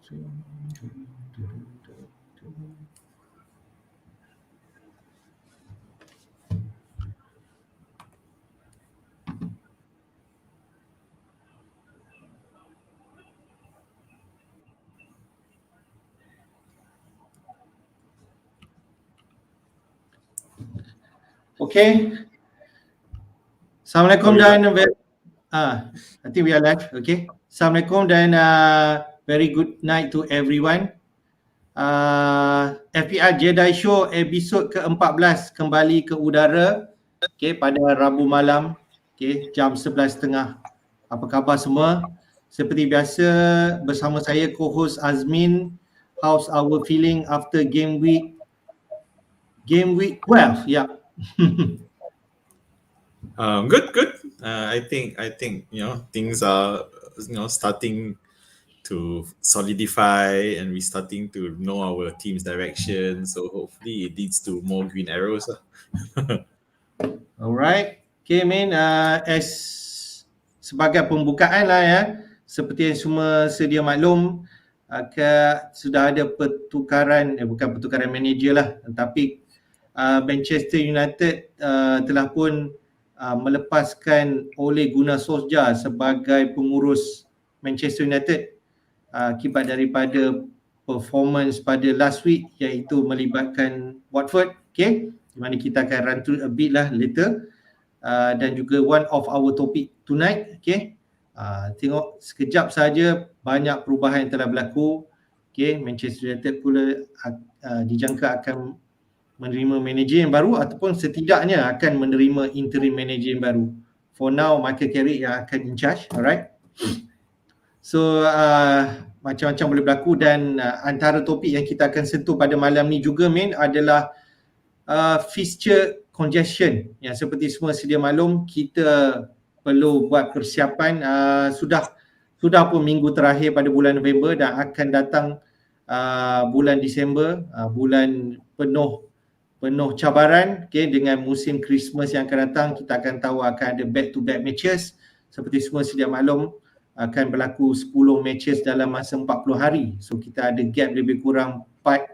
Okay. Assalamualaikum dan I think we are live. Okay. Assalamualaikum dan very good night to everyone. FPL Jedi Show episod ke-14 kembali ke udara. Okay, pada Rabu malam. Okay, jam 11.30. Apa khabar semua? Seperti biasa bersama saya co-host Azmin. How's our feeling after Gameweek 12? Yeah. Good. I think things are starting to solidify, and we're starting to know our team's direction. So hopefully it leads to more green arrows. Alright. Okay, Min. As sebagai pembukaan lah ya, seperti yang semua sedia maklum, sudah ada pertukaran, bukan pertukaran manager lah, tapi Manchester United telah pun melepaskan Ole Gunnar Solskjaer sebagai pengurus Manchester United akibat daripada performance pada last week, iaitu melibatkan Watford, okay, di mana kita akan run through a bit lah later, dan juga one of our topic tonight, okay. Tengok sekejap saja banyak perubahan yang telah berlaku, okay. Manchester United pula dijangka akan menerima manager yang baru ataupun setidaknya akan menerima interim manager yang baru. For now, Michael Carrick yang akan in charge, alright. So macam-macam boleh berlaku, dan antara topik yang kita akan sentuh pada malam ni juga Min adalah fixture congestion. Yang seperti semua sedia maklum, kita perlu buat persiapan. Sudah pun minggu terakhir pada bulan November dan akan datang bulan Disember, bulan penuh cabaran, okay, dengan musim Christmas yang akan datang. Kita akan tahu akan ada back to back matches. Seperti semua sedia maklum, akan berlaku 10 matches dalam masa 40 hari. So kita ada gap lebih kurang 4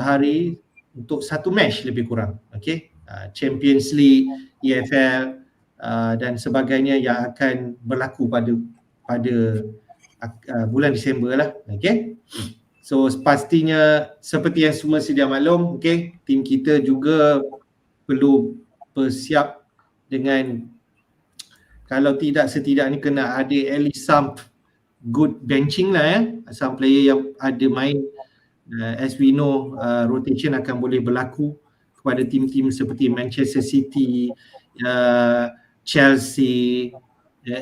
hari untuk satu match lebih kurang, okay. Champions League, EFL dan sebagainya yang akan berlaku pada bulan Disember lah, okay. So pastinya seperti yang semua sedia maklum, okay, tim kita juga perlu bersiap dengan, kalau tidak setidaknya kena ada at least some good benching lah ya, some player yang ada main. As we know, rotation akan boleh berlaku kepada tim-tim seperti Manchester City, Chelsea,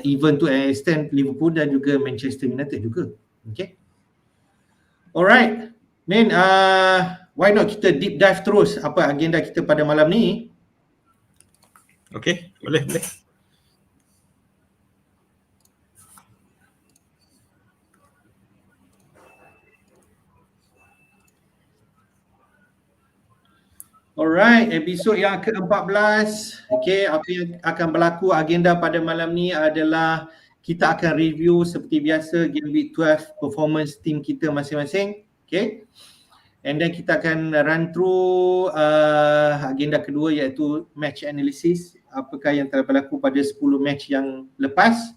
even to an extent Liverpool dan juga Manchester United juga, okay. Alright, Min, why not kita deep dive terus apa agenda kita pada malam ni? Okay, boleh. Alright, episod yang ke-14. Okay, apa yang akan berlaku agenda pada malam ni adalah kita akan review seperti biasa Game Week 12 performance team kita masing-masing, okay. And then kita akan run through agenda kedua, iaitu match analysis, apakah yang telah berlaku pada 10 match yang lepas.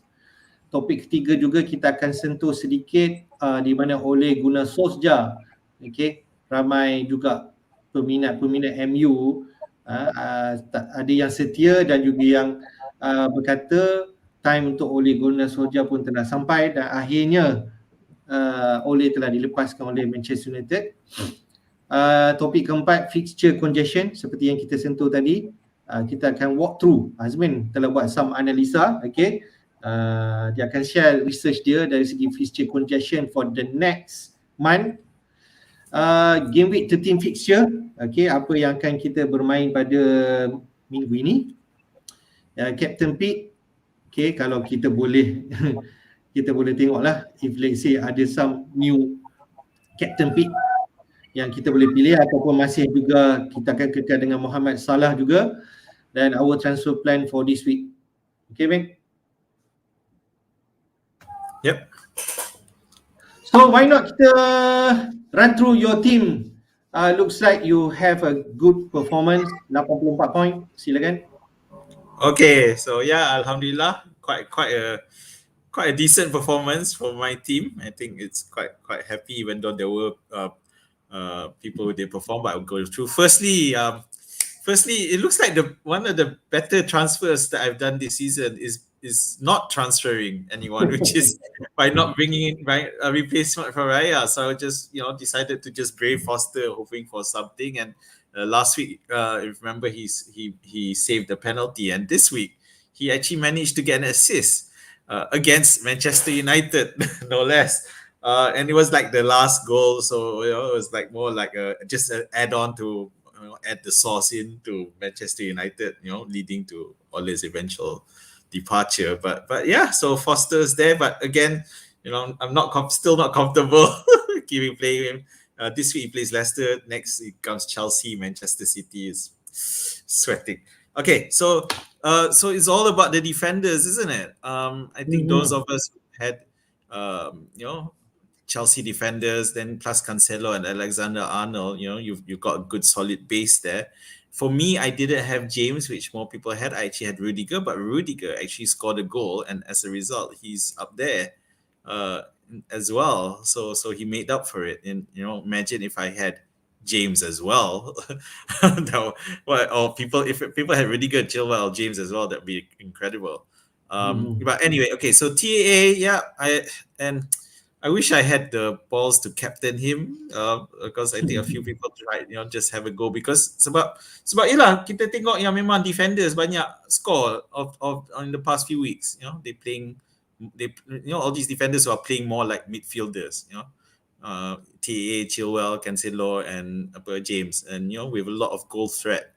Topik ketiga juga kita akan sentuh sedikit di mana Ole Gunnar Solskjaer, okay, ramai juga peminat MU ada yang setia dan juga yang berkata time untuk Ole Gunnar Solskjaer pun telah sampai, dan akhirnya Ole telah dilepaskan oleh Manchester United. Topik keempat, fixture congestion, seperti yang kita sentuh tadi. Kita akan walk through. Azmin telah buat some analisa, okay. Dia akan share research dia dari segi fixture congestion for the next month. Game Week 13 fixture, okay, apa yang akan kita bermain pada minggu ini. Captain pick, okay, kalau kita boleh kita boleh tengoklah if let's say ada some new captain pick yang kita boleh pilih, ataupun masih juga kita akan kekal dengan Mohamed Salah juga, dan our transfer plan for this week. Okay, Ben? Yep. So why not kita run through your team. Looks like you have a good performance, 84 point. Silakan. Okay, so yeah, Alhamdulillah, quite a decent performance for my team. I think it's quite happy, even though there were people who did perform, but I'll go through. Firstly, it looks like the one of the better transfers that I've done this season is not transferring anyone, which is by not bringing in a replacement for Raya. So I just decided to just brave Foster, hoping for something. And last week, if you remember, he saved the penalty, and this week he actually managed to get an assist against Manchester United, no less. And it was like the last goal, so it was like more like just an add-on to add the sauce in to Manchester United, leading to Ole's eventual departure. But yeah, so Foster's there, but again, I'm still not comfortable keeping playing him. This week he plays Leicester. Next it comes Chelsea, Manchester City is sweating. Okay, so it's all about the defenders, isn't it? I think those of us who had Chelsea defenders, then plus Cancelo and Alexander Arnold, you've got a good solid base there. For me, I didn't have James, which more people had. I actually had Rudiger, but Rudiger actually scored a goal, and as a result, he's up there uh, as well. So he made up for it. And imagine if I had James as well. No, or if people had Rudiger, Chilwell, James as well, that'd be incredible. But anyway, okay. So TAA, yeah, I wish I had the balls to captain him because I think a few people tried, just have a go because sebab yalah kita tengok yang memang defenders banyak score of in the past few weeks, all these defenders who are playing more like midfielders, TAA, Chilwell, Cancelo, and James, and we have a lot of goal threat.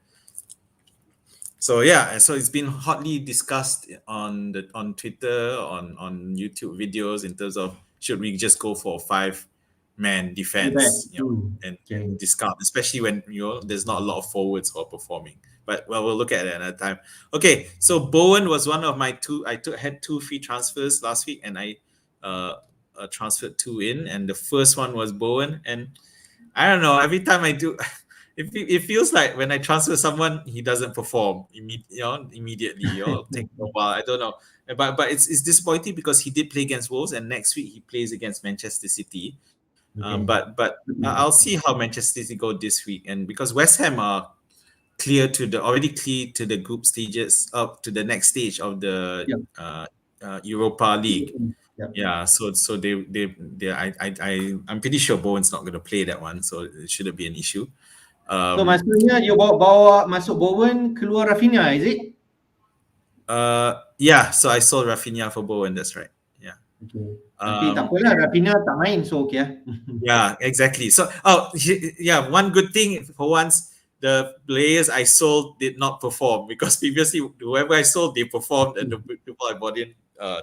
So yeah, so it's been hotly discussed on Twitter, on YouTube videos in terms of should we just go for a 5-man defense, and discount, especially when there's not a lot of forwards who are performing. But we'll look at it another time. Okay, so Bowen was one of my two. Had 2 free transfers last week, and I transferred 2 in, and the first one was Bowen, and I don't know. Every time I do. It feels like when I transfer someone, he doesn't perform immediately. Take a while. I don't know, but it's disappointing because he did play against Wolves, and next week he plays against Manchester City. But I'll see how Manchester City go this week, and because West Ham are already clear to the group stages up to the next stage of the Europa League. Yeah, so I'm pretty sure Bowen's not going to play that one, so it shouldn't be an issue. So maksudnya you bawa masuk Bowen, keluar Rafinha, is it? Yeah, so I sold Rafinha for Bowen, that's right. Yeah. Okay. Tapi tak apalah, Rafinha tak main, so okay. Yeah, exactly. So one good thing for once, the players I sold did not perform because previously whoever I sold, they performed, and the people I bought in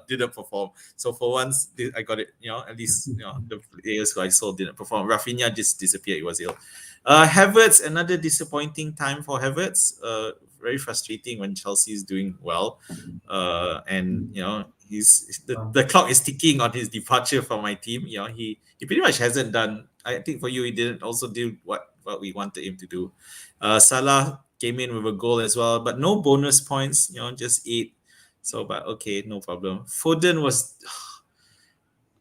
didn't perform. So for once I got it, at least the players who I sold didn't perform. Rafinha just disappeared, he was ill. Havertz, another disappointing time for Havertz. Very frustrating when Chelsea is doing well, and the clock is ticking on his departure from my team. He pretty much hasn't done. I think for you, he didn't also do what we wanted him to do. Salah came in with a goal as well, but no bonus points. Just 8. So, but okay, no problem. Foden was.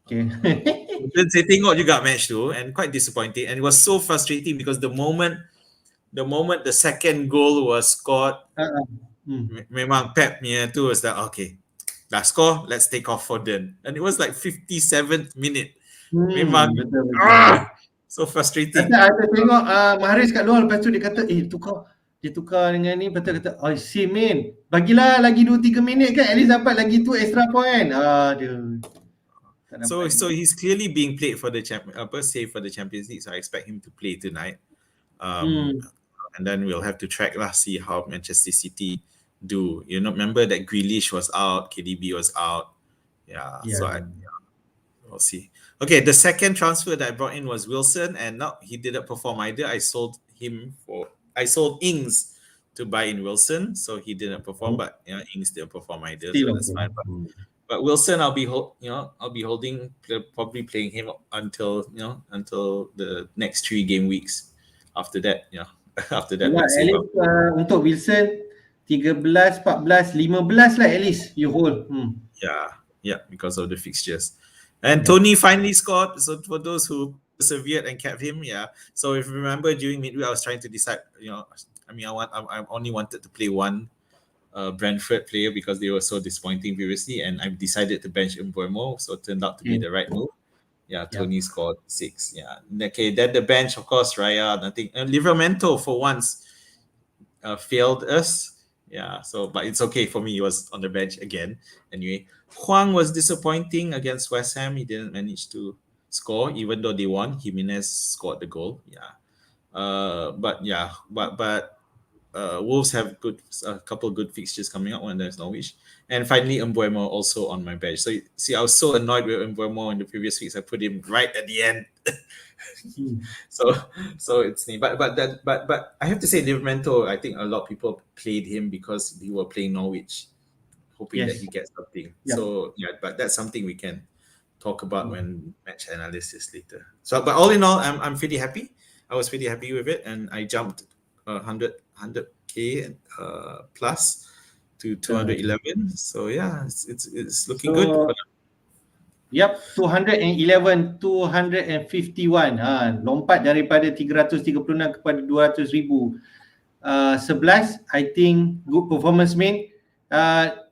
Saya tengok juga match tu, and quite disappointing, and it was so frustrating because the moment the second goal was scored, memang Pep punya tu was like, okay, dah score, let's take off Foden, and it was like 57th minute. Memang so frustrating. Ada tengok Mahrez kat luar, lepas tu dia kata dia tukar dengan ni, lepas tu kata man, bagilah lagi 2-3 minit kan, at least dapat lagi 2 extra point. Aduh. So he's clearly being played for the save for the Champions League. So I expect him to play tonight, and then we'll have to track see how Manchester City do. Remember that Grealish was out, KDB was out. So we'll see. Okay, the second transfer that I brought in was Wilson, and he didn't perform either. I sold Ings to buy in Wilson, so he didn't perform, but Ings didn't perform either, so that's fine. But But Wilson, I'll be holding, probably playing him until the next 3 game weeks. After that, after that, Ya, let's at see. least untuk Wilson 13, 14, 15 lah at least you hold. Yeah, because of the fixtures. And Tony finally scored. So for those who persevered and kept him, So if you remember, during midweek, I was trying to decide. I only wanted to play one Brentford player because they were so disappointing previously, and I decided to bench Mbeumo. So it turned out to be the right move. Tony scored 6. Okay, then the bench, of course, Raya, nothing. And Livramento for once failed us. So but it's okay for me. He was on the bench again. Anyway, Huang was disappointing against West Ham. He didn't manage to score, even though they won. Jimenez scored the goal. But Wolves have a couple good fixtures coming up when there's Norwich. And finally, Mbeumo also on my bench. So see, I was so annoyed with Mbeumo in the previous weeks. I put him right at the end. So it's me. But I have to say, Livramento, I think a lot of people played him because he were playing Norwich, hoping that he gets something. So but that's something we can talk about when match analysis later. So, but all in all, I'm pretty happy. I was pretty happy with it, and I jumped 100k plus to 211. So it's looking good. Yep, 211, 251. Lompat daripada 336 kepada 200,000. 11, I think good performance, man.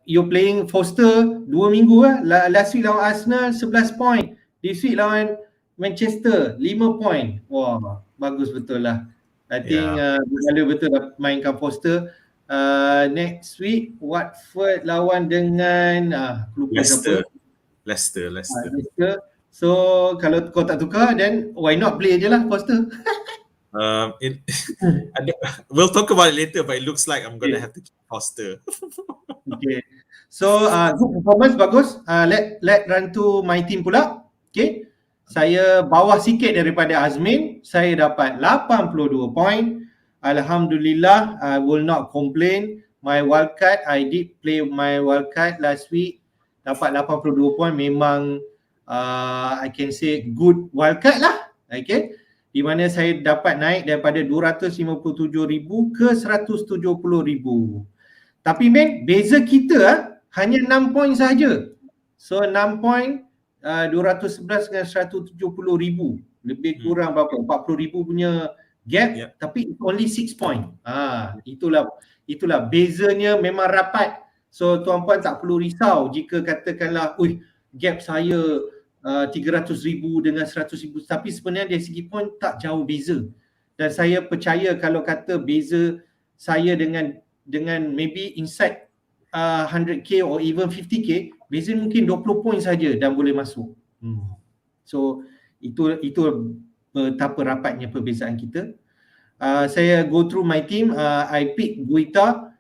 You're playing Foster 2 minggu last week lawan Arsenal 11 point. This week lawan Manchester 5 point. Wah, bagus betul lah. I think berjaya betul mainkan Foster. Next week Watford lawan dengan lupa siapa. Leicester. So kalau kau tak tukar, then why not play je lah Foster. We'll talk about it later, but it looks like I'm gonna have to keep Foster. Okay. So good performance, bagus. Let run to my team pula. Okay. Saya bawah sikit daripada Azmin. Saya dapat 82 point. Alhamdulillah, I will not complain. My wildcard, I did play my wildcard last week. Dapat 82 point, memang I can say good wildcard lah. Okay. Di mana saya dapat naik daripada 257,000 ke 170,000. Tapi beza kita hanya 6 point sahaja. So 6 point 211 dengan 170,000. Lebih kurang berapa? 40,000 punya gap, tapi only 6 point. Itulah bezanya, memang rapat. So tuan-puan tak perlu risau jika katakanlah, gap saya 300,000 dengan 100,000, tapi sebenarnya dari segi point tak jauh beza. Dan saya percaya kalau kata beza saya dengan maybe inside 100k or even 50k, beza mungkin 20 point saja dan boleh masuk. So itu betapa rapatnya perbezaan kita. Saya go through my team. I pick Guita.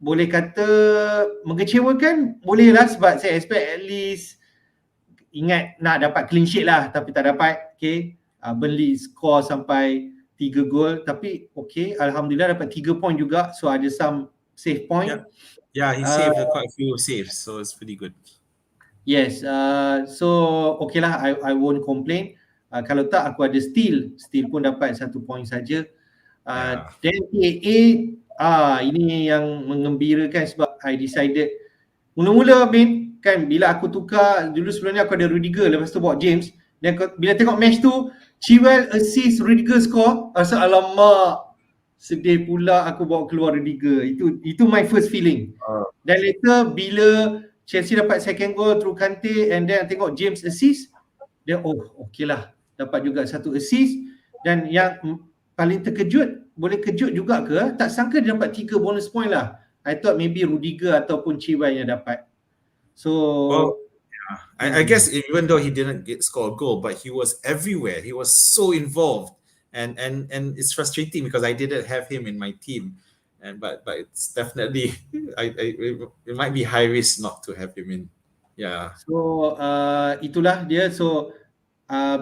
Boleh kata mengecewakan, boleh lah, sebab saya expect at least ingat nak dapat clean sheet lah, tapi tak dapat. Okay, Burnley score sampai 3 gol, tapi okay, Alhamdulillah dapat 3 point juga. So ada some save point. He saved quite a few saves, so it's pretty good. Yes, so okay lah, I won't complain. Kalau tak, aku ada steal pun dapat 1 point saja. Then TAA, ini yang mengembirakan sebab I decided mula-mula kan, bila aku tukar dulu, sebelum ni aku ada Rudiger, lepas tu bawa James, dan bila tengok match tu Chilwell assist, Rudiger score, alamak, sedih pula aku bawa keluar Rudiger. Itu my first feeling. Dan later bila Chelsea dapat second goal through Kante, and then tengok James assist, then okay lah, dapat juga 1 assist. Dan yang paling terkejut, boleh kejut juga ke, tak sangka dia dapat 3 bonus point lah. I thought maybe Rudiger ataupun Chilwell yang dapat. So I guess even though he didn't score a goal, but he was everywhere. He was so involved, and it's frustrating because I didn't have him in my team, but it's definitely it might be high risk not to have him in. So itulah dia. So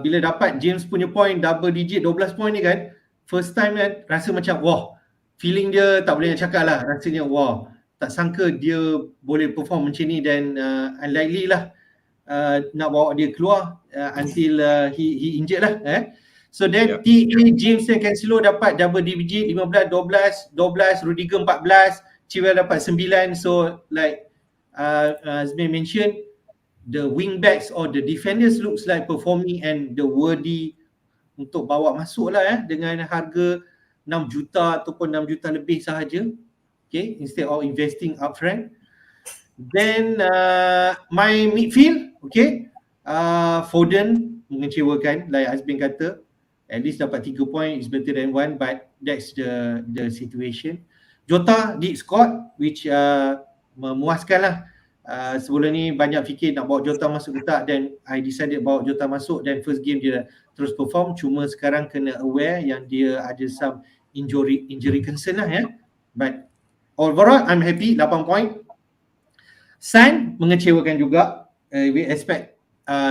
bila dapat James punya point double digit 12 point ni kan, first time kan, rasa macam feeling dia tak boleh nak cakap lah, rasanya tak sangka dia boleh perform macam ni dan unlikely lah nak bawa dia keluar until he injured lah. So then TA James dan Cancelo dapat double digit 15, 12, Rudiger 14, Chilwell dapat 9. So like Azmi mentioned, the wing backs or the defenders looks like performing and the worthy untuk bawa masuk lah dengan harga 6 juta ataupun 6 juta lebih sahaja. Okay, instead of investing upfront. Then my midfield, okay, Foden mengecewakan, like Azmin kata. At least dapat 3 point is better than 1, but that's the situation. Jota did score, which memuaskan lah. Sebelum ni banyak fikir nak bawa Jota masuk ke tak, dan I decided bawa Jota masuk, dan first game dia terus perform. Cuma sekarang kena aware yang dia ada some injury concern lah But overall I'm happy, 8 point. Son mengecewakan juga. We expect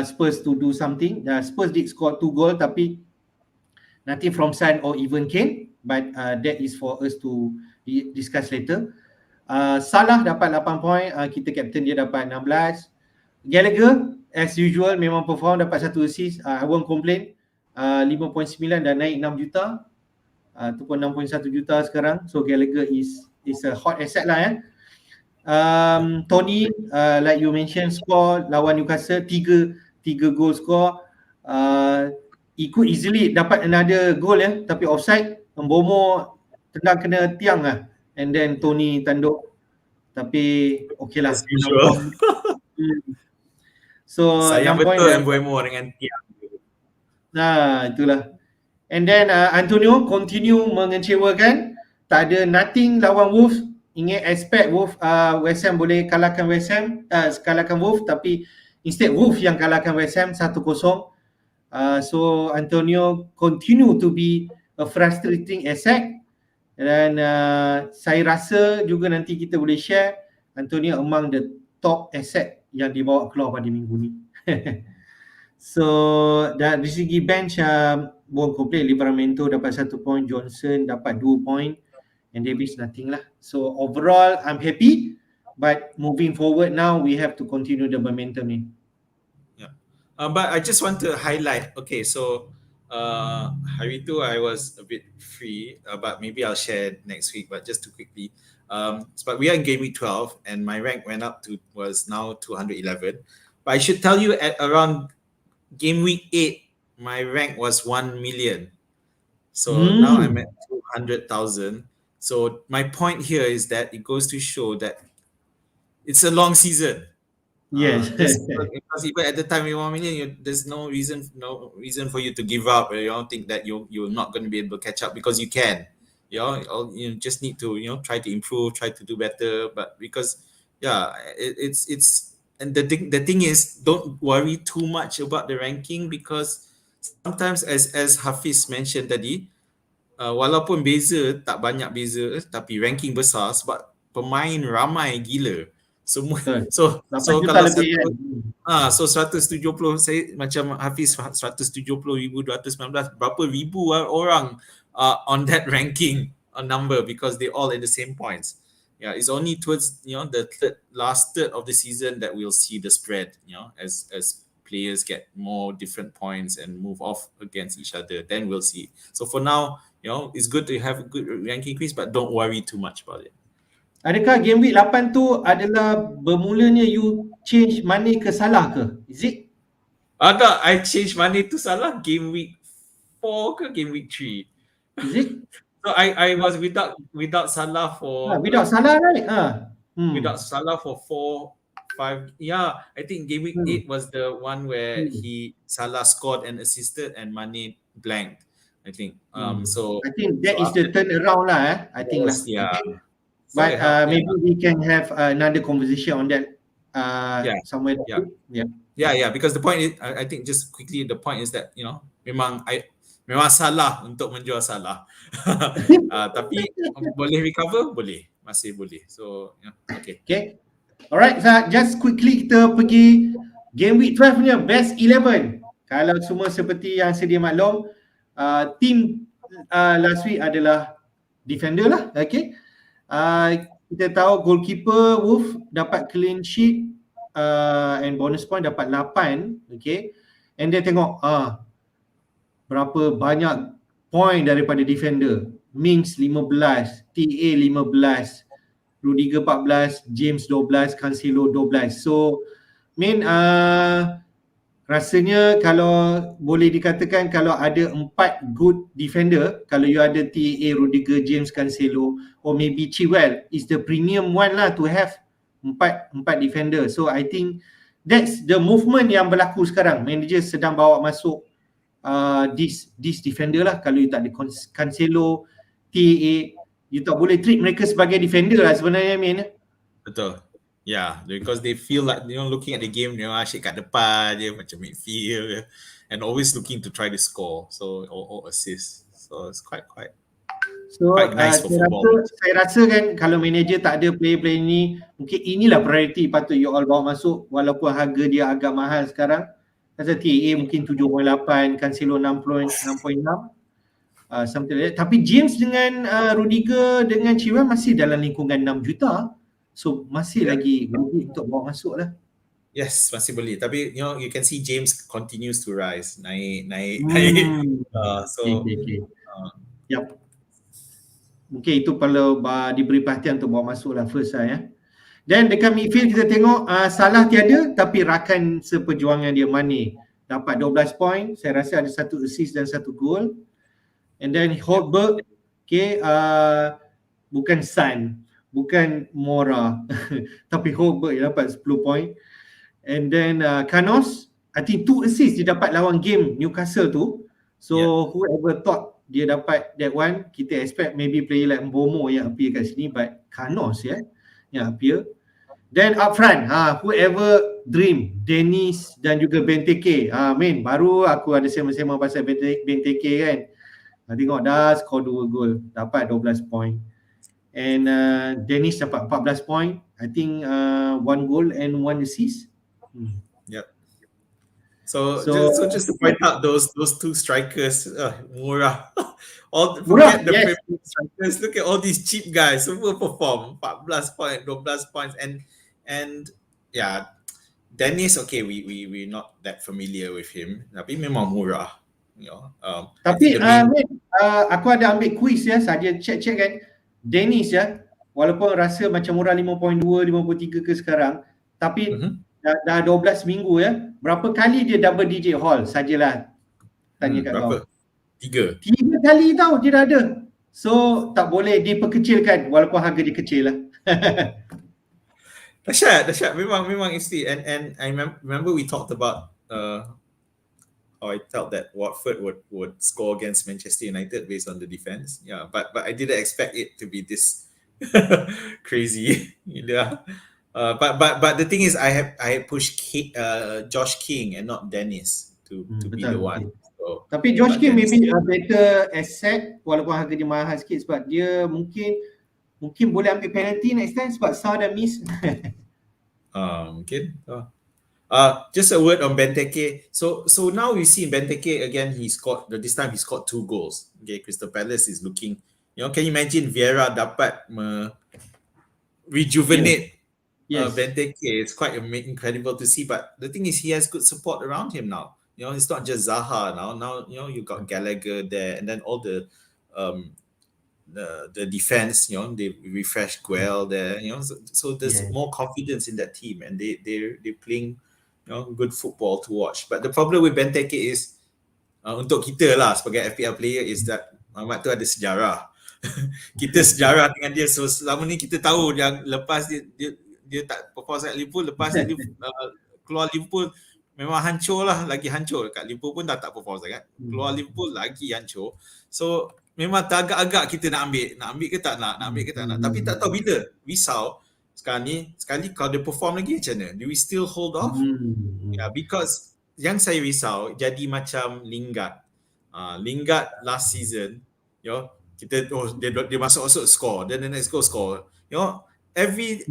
Spurs to do something. Spurs did score 2 goal tapi nothing from Son or even Kane, but that is for us to discuss later. Salah dapat 8 point, kita captain dia dapat 16. Gallagher as usual memang perform, dapat 1 assist. I won't complain. 5.9 dah naik 6 juta ataupun 6.1 juta sekarang. So Gallagher is a hot asset lah Tony, like you mentioned, score lawan Newcastle 3 goal score. He could easily dapat another goal tapi offside. Mbomo tendang kena tiang lah, and then Tony tanduk. Tapi okay lah. So sayang betul Mbomo dengan tiang. Itulah. And then Antonio continue mengecewakan. Tak ada nothing lawan Wolves. Ingat expect Wolves, West Ham boleh kalahkan West Ham, kalahkan Wolves, tapi instead Wolves yang kalahkan West Ham 1-0. So Antonio continue to be a frustrating asset, dan saya rasa juga nanti kita boleh share Antonio among the top asset yang dibawa keluar pada minggu ni. So dari segi bench, won't complain. Livramento dapat 1 point, Johnson dapat 2 point, and Davis nothing lah. So overall I'm happy, but moving forward now we have to continue the momentum ni. But I just want to highlight, okay, so hari tu I was a bit free, but maybe I'll share next week, but just to quickly, but we are in Gameweek 12 and my rank went up to, was now 211. But I should tell you at around Gameweek 8, my rank was 1 million. So now I'm at 200,000. So my point here is that it goes to show that it's a long season. Yes. Because even at the time we 1 million, there's no reason for you to give up. You don't think that you're not going to be able to catch up, because you can. You just need to try to improve, try to do better. But because it's and the thing is, don't worry too much about the ranking, because sometimes as Hafiz mentioned tadi, walaupun beza tak banyak beza, tapi ranking besar sebab pemain ramai gila. Semua so kalau so 170, saya macam Hafiz 170,219, berapa ribu orang on that ranking number, because they all in the same points. It's only towards the last third of the season that we'll see the spread, as players get more different points and move off against each other, then we'll see. So for now, it's good to have a good ranking increase, but don't worry too much about it. Adakah game week 8 tu adalah bermulanya you change money ke Salah ke? Is it? Ada, I change money to Salah game week 4 ke game week 3. Is it? So I was without Salah for without Salah, right? Without Salah for 4-5. Yeah, I think game week 8 was the one where Salah scored and assisted and Mane blanked, I think. So I think that is the turnaround lah. I think lah. Yeah. Okay. But maybe we can have another conversation on that somewhere. Yeah. Because the point is, I think just quickly, the point is that memang salah untuk menjual Salah. Tapi boleh recover, masih boleh. So okay. Alright, just quickly kita pergi game week 12 punya best 11. Kalau semua seperti yang sedia maklum, team last week adalah defender lah. Okay. kita tahu goalkeeper Wolf dapat clean sheet and bonus point dapat 8, okay. And then tengok berapa banyak point daripada defender. Mings 15, TA 15, Rudiger 14, James 12, Cancelo 12. So rasanya kalau boleh dikatakan kalau ada 4 good defender, kalau you ada TA, Rudiger, James, Cancelo or maybe Chilwell is the premium one lah to have 4 defender. So I think that's the movement yang berlaku sekarang. Manager sedang bawa masuk this defender lah. Kalau you tak ada Cancelo, TA, you tak boleh treat mereka sebagai defender lah sebenarnya, Betul. Yeah, because they feel like, looking at the game, asyik kat depan je, macam midfield, and always looking to try to score, so or assist. So it's quite nice for football. Saya rasa kan kalau manager tak ada player-player ni, mungkin inilah priority patut you all bawa masuk, walaupun harga dia agak mahal sekarang. Pasal TA mungkin 7.8, Cancelo 6.6, something like that. Tapi James dengan Rudiger dengan Chilwell masih dalam lingkungan 6 juta. So masih lagi boleh untuk bawa masuk lah. Yes, masih boleh. Tapi you can see James continues to rise, naik. Okay. Yep. Mungkin itu perlu diberi perhatian untuk bawa masuk lah first lah ya. Dan dekat midfield kita tengok Salah tiada, tapi rakan seperjuangan dia Mane dapat 12 point. Saya rasa ada 1 assist dan 1 goal. And then Holberg, okay, bukan Son, bukan Mora tapi Holberg yang dapat 10 point. And then Canos, I think 2 assist dia dapat lawan game Newcastle tu. So whoever thought dia dapat that one, kita expect maybe player like Mbomo yang appear kat sini, but Canos yang appear. Then up front, whoever dream Dennis dan juga Benteke. Baru aku ada sema-sema pasal Benteke kan. Tengok dah skor 2 gol, dapat 12 point. And Dennis dapat 14 point. I think 1 goal and 1 assist. Yep. So just to point out those 2 strikers, murah. Forget the premium strikers. Look at all these cheap guys. Semua perform 14 point, 12 points, and yeah, Dennis. Okay, we're not that familiar with him. Tapi memang murah. Tapi aku ada ambil quiz ya, saja check kan. Dennis walaupun rasa macam murah 5.2, 53 ke sekarang, tapi dah 12 minggu berapa kali dia double digit haul sajalah. Tanya kat kau. 3 kali tau dia dah ada. So tak boleh diperkecilkan walaupun harga dia kecil lah. Dahsyat. Memang isti. And I remember we talked about how I felt that Watford would score against Manchester United based on the defense. Yeah, but I didn't expect it to be this crazy. But the thing is, I had pushed Josh King and not Dennis to be the one. So, tapi Josh King maybe a better asset walaupun harga dia mahal sikit, sebab dia mungkin boleh ambil penalty next time sebab Salah dah miss. Mungkin. Just a word on Benteke. So now we see Benteke again. This time he scored 2 goals. Okay, Crystal Palace is looking. Can you imagine Vieira dapat rejuvenate Benteke? It's quite incredible to see. But the thing is, he has good support around him now. It's not just Zaha now. Now you got Gallagher there, and then all the defense. They refreshed Guel there. So there's more confidence in that team, and they're playing good football to watch. But the problem with Benteke is untuk kita lah sebagai FPL player is that Ahmad tu ada sejarah. Kita sejarah dengan dia. So selama ni kita tahu yang lepas dia tak perform sangat Liverpool, lepas dia keluar Liverpool memang hancur lah, lagi hancur. Kat Liverpool pun dah tak perform sangat. Keluar Liverpool lagi hancur. So memang agak-agak kita nak ambil ke tak nak ambil ke tak nak. Tapi tak tahu bila risau sekarang ni, sekali kalau dia perform lagi macam mana? Do we still hold off? Because yang saya risau jadi macam Lingard. Lingard last season, kita dia masuk score, then the next goal score. Every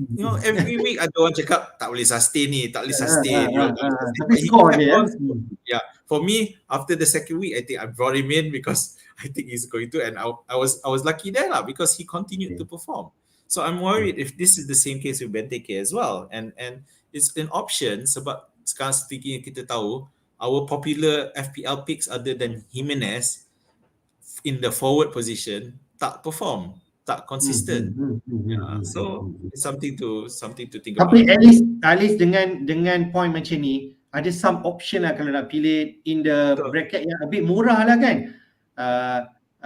week ada orang cakap tak boleh sustain ni, tak boleh sustain. Tapi score dia. For me, after the second week, I think I brought him in because I think he's going to, and I was lucky there lah because he continued to perform. So I'm worried if this is the same case with Benteke as well. And it's an option sebab sekarang seperti kita tahu our popular FPL picks other than Jimenez in the forward position tak perform, tak consistent. So it's something to think Tapi about. at least dengan point macam ni ada some option lah kalau nak pilih in the Betul. bracket yang a bit murah lah kan.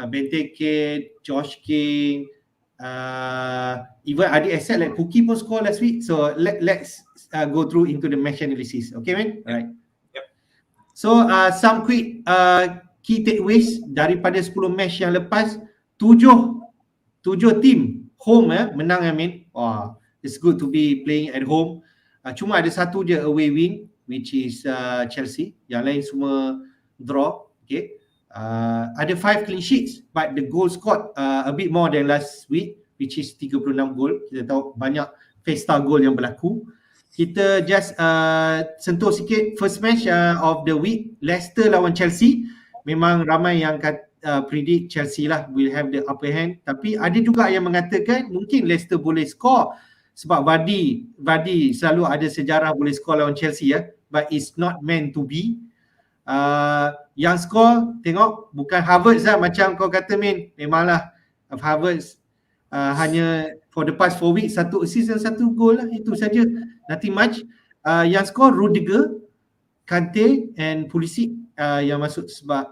Benteke, Josh King, even ada asset like Puki pun score last week. So let's go through into the match analysis. Okay man? Alright. Yep. So some quick key takeaways daripada 10 match yang lepas. 7 team home menang I mean. Wah, it's good to be playing at home. Cuma ada satu je away win which is Chelsea. Yang lain semua draw. Okay. Ada 5 clean sheets but the goal scored a bit more than last week which is 36 gol. Kita tahu banyak Festa goal yang berlaku. Kita just sentuh sikit first match of the week, Leicester lawan Chelsea. Memang ramai yang predict Chelsea lah will have the upper hand, tapi ada juga yang mengatakan mungkin Leicester boleh score sebab Vardy selalu ada sejarah boleh score lawan Chelsea but it's not meant to be. Yang score tengok bukan Havertz lah macam kau kata Min. Memanglah Havertz hanya for the past 4 weeks 1 assist dan 1 gol lah, itu saja, nothing much. Yang score Rudiger, Kante and Pulisic yang masuk sebab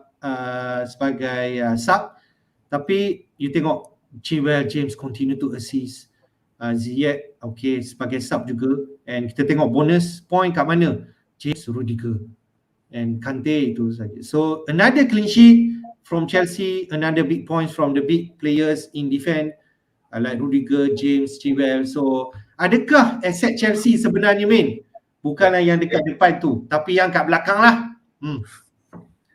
sebagai sub. Tapi you tengok Chilwell, James continue to assist, Ziyech okay sebagai sub juga, and kita tengok bonus point kat mana, James, Rudiger and Kante, itu saja. So another clean sheet from Chelsea, another big points from the big players in defense like Rudiger, James, Chilwell. So adakah asset Chelsea sebenarnya Min? Bukanlah yang dekat depan tu, tapi yang kat belakang lah.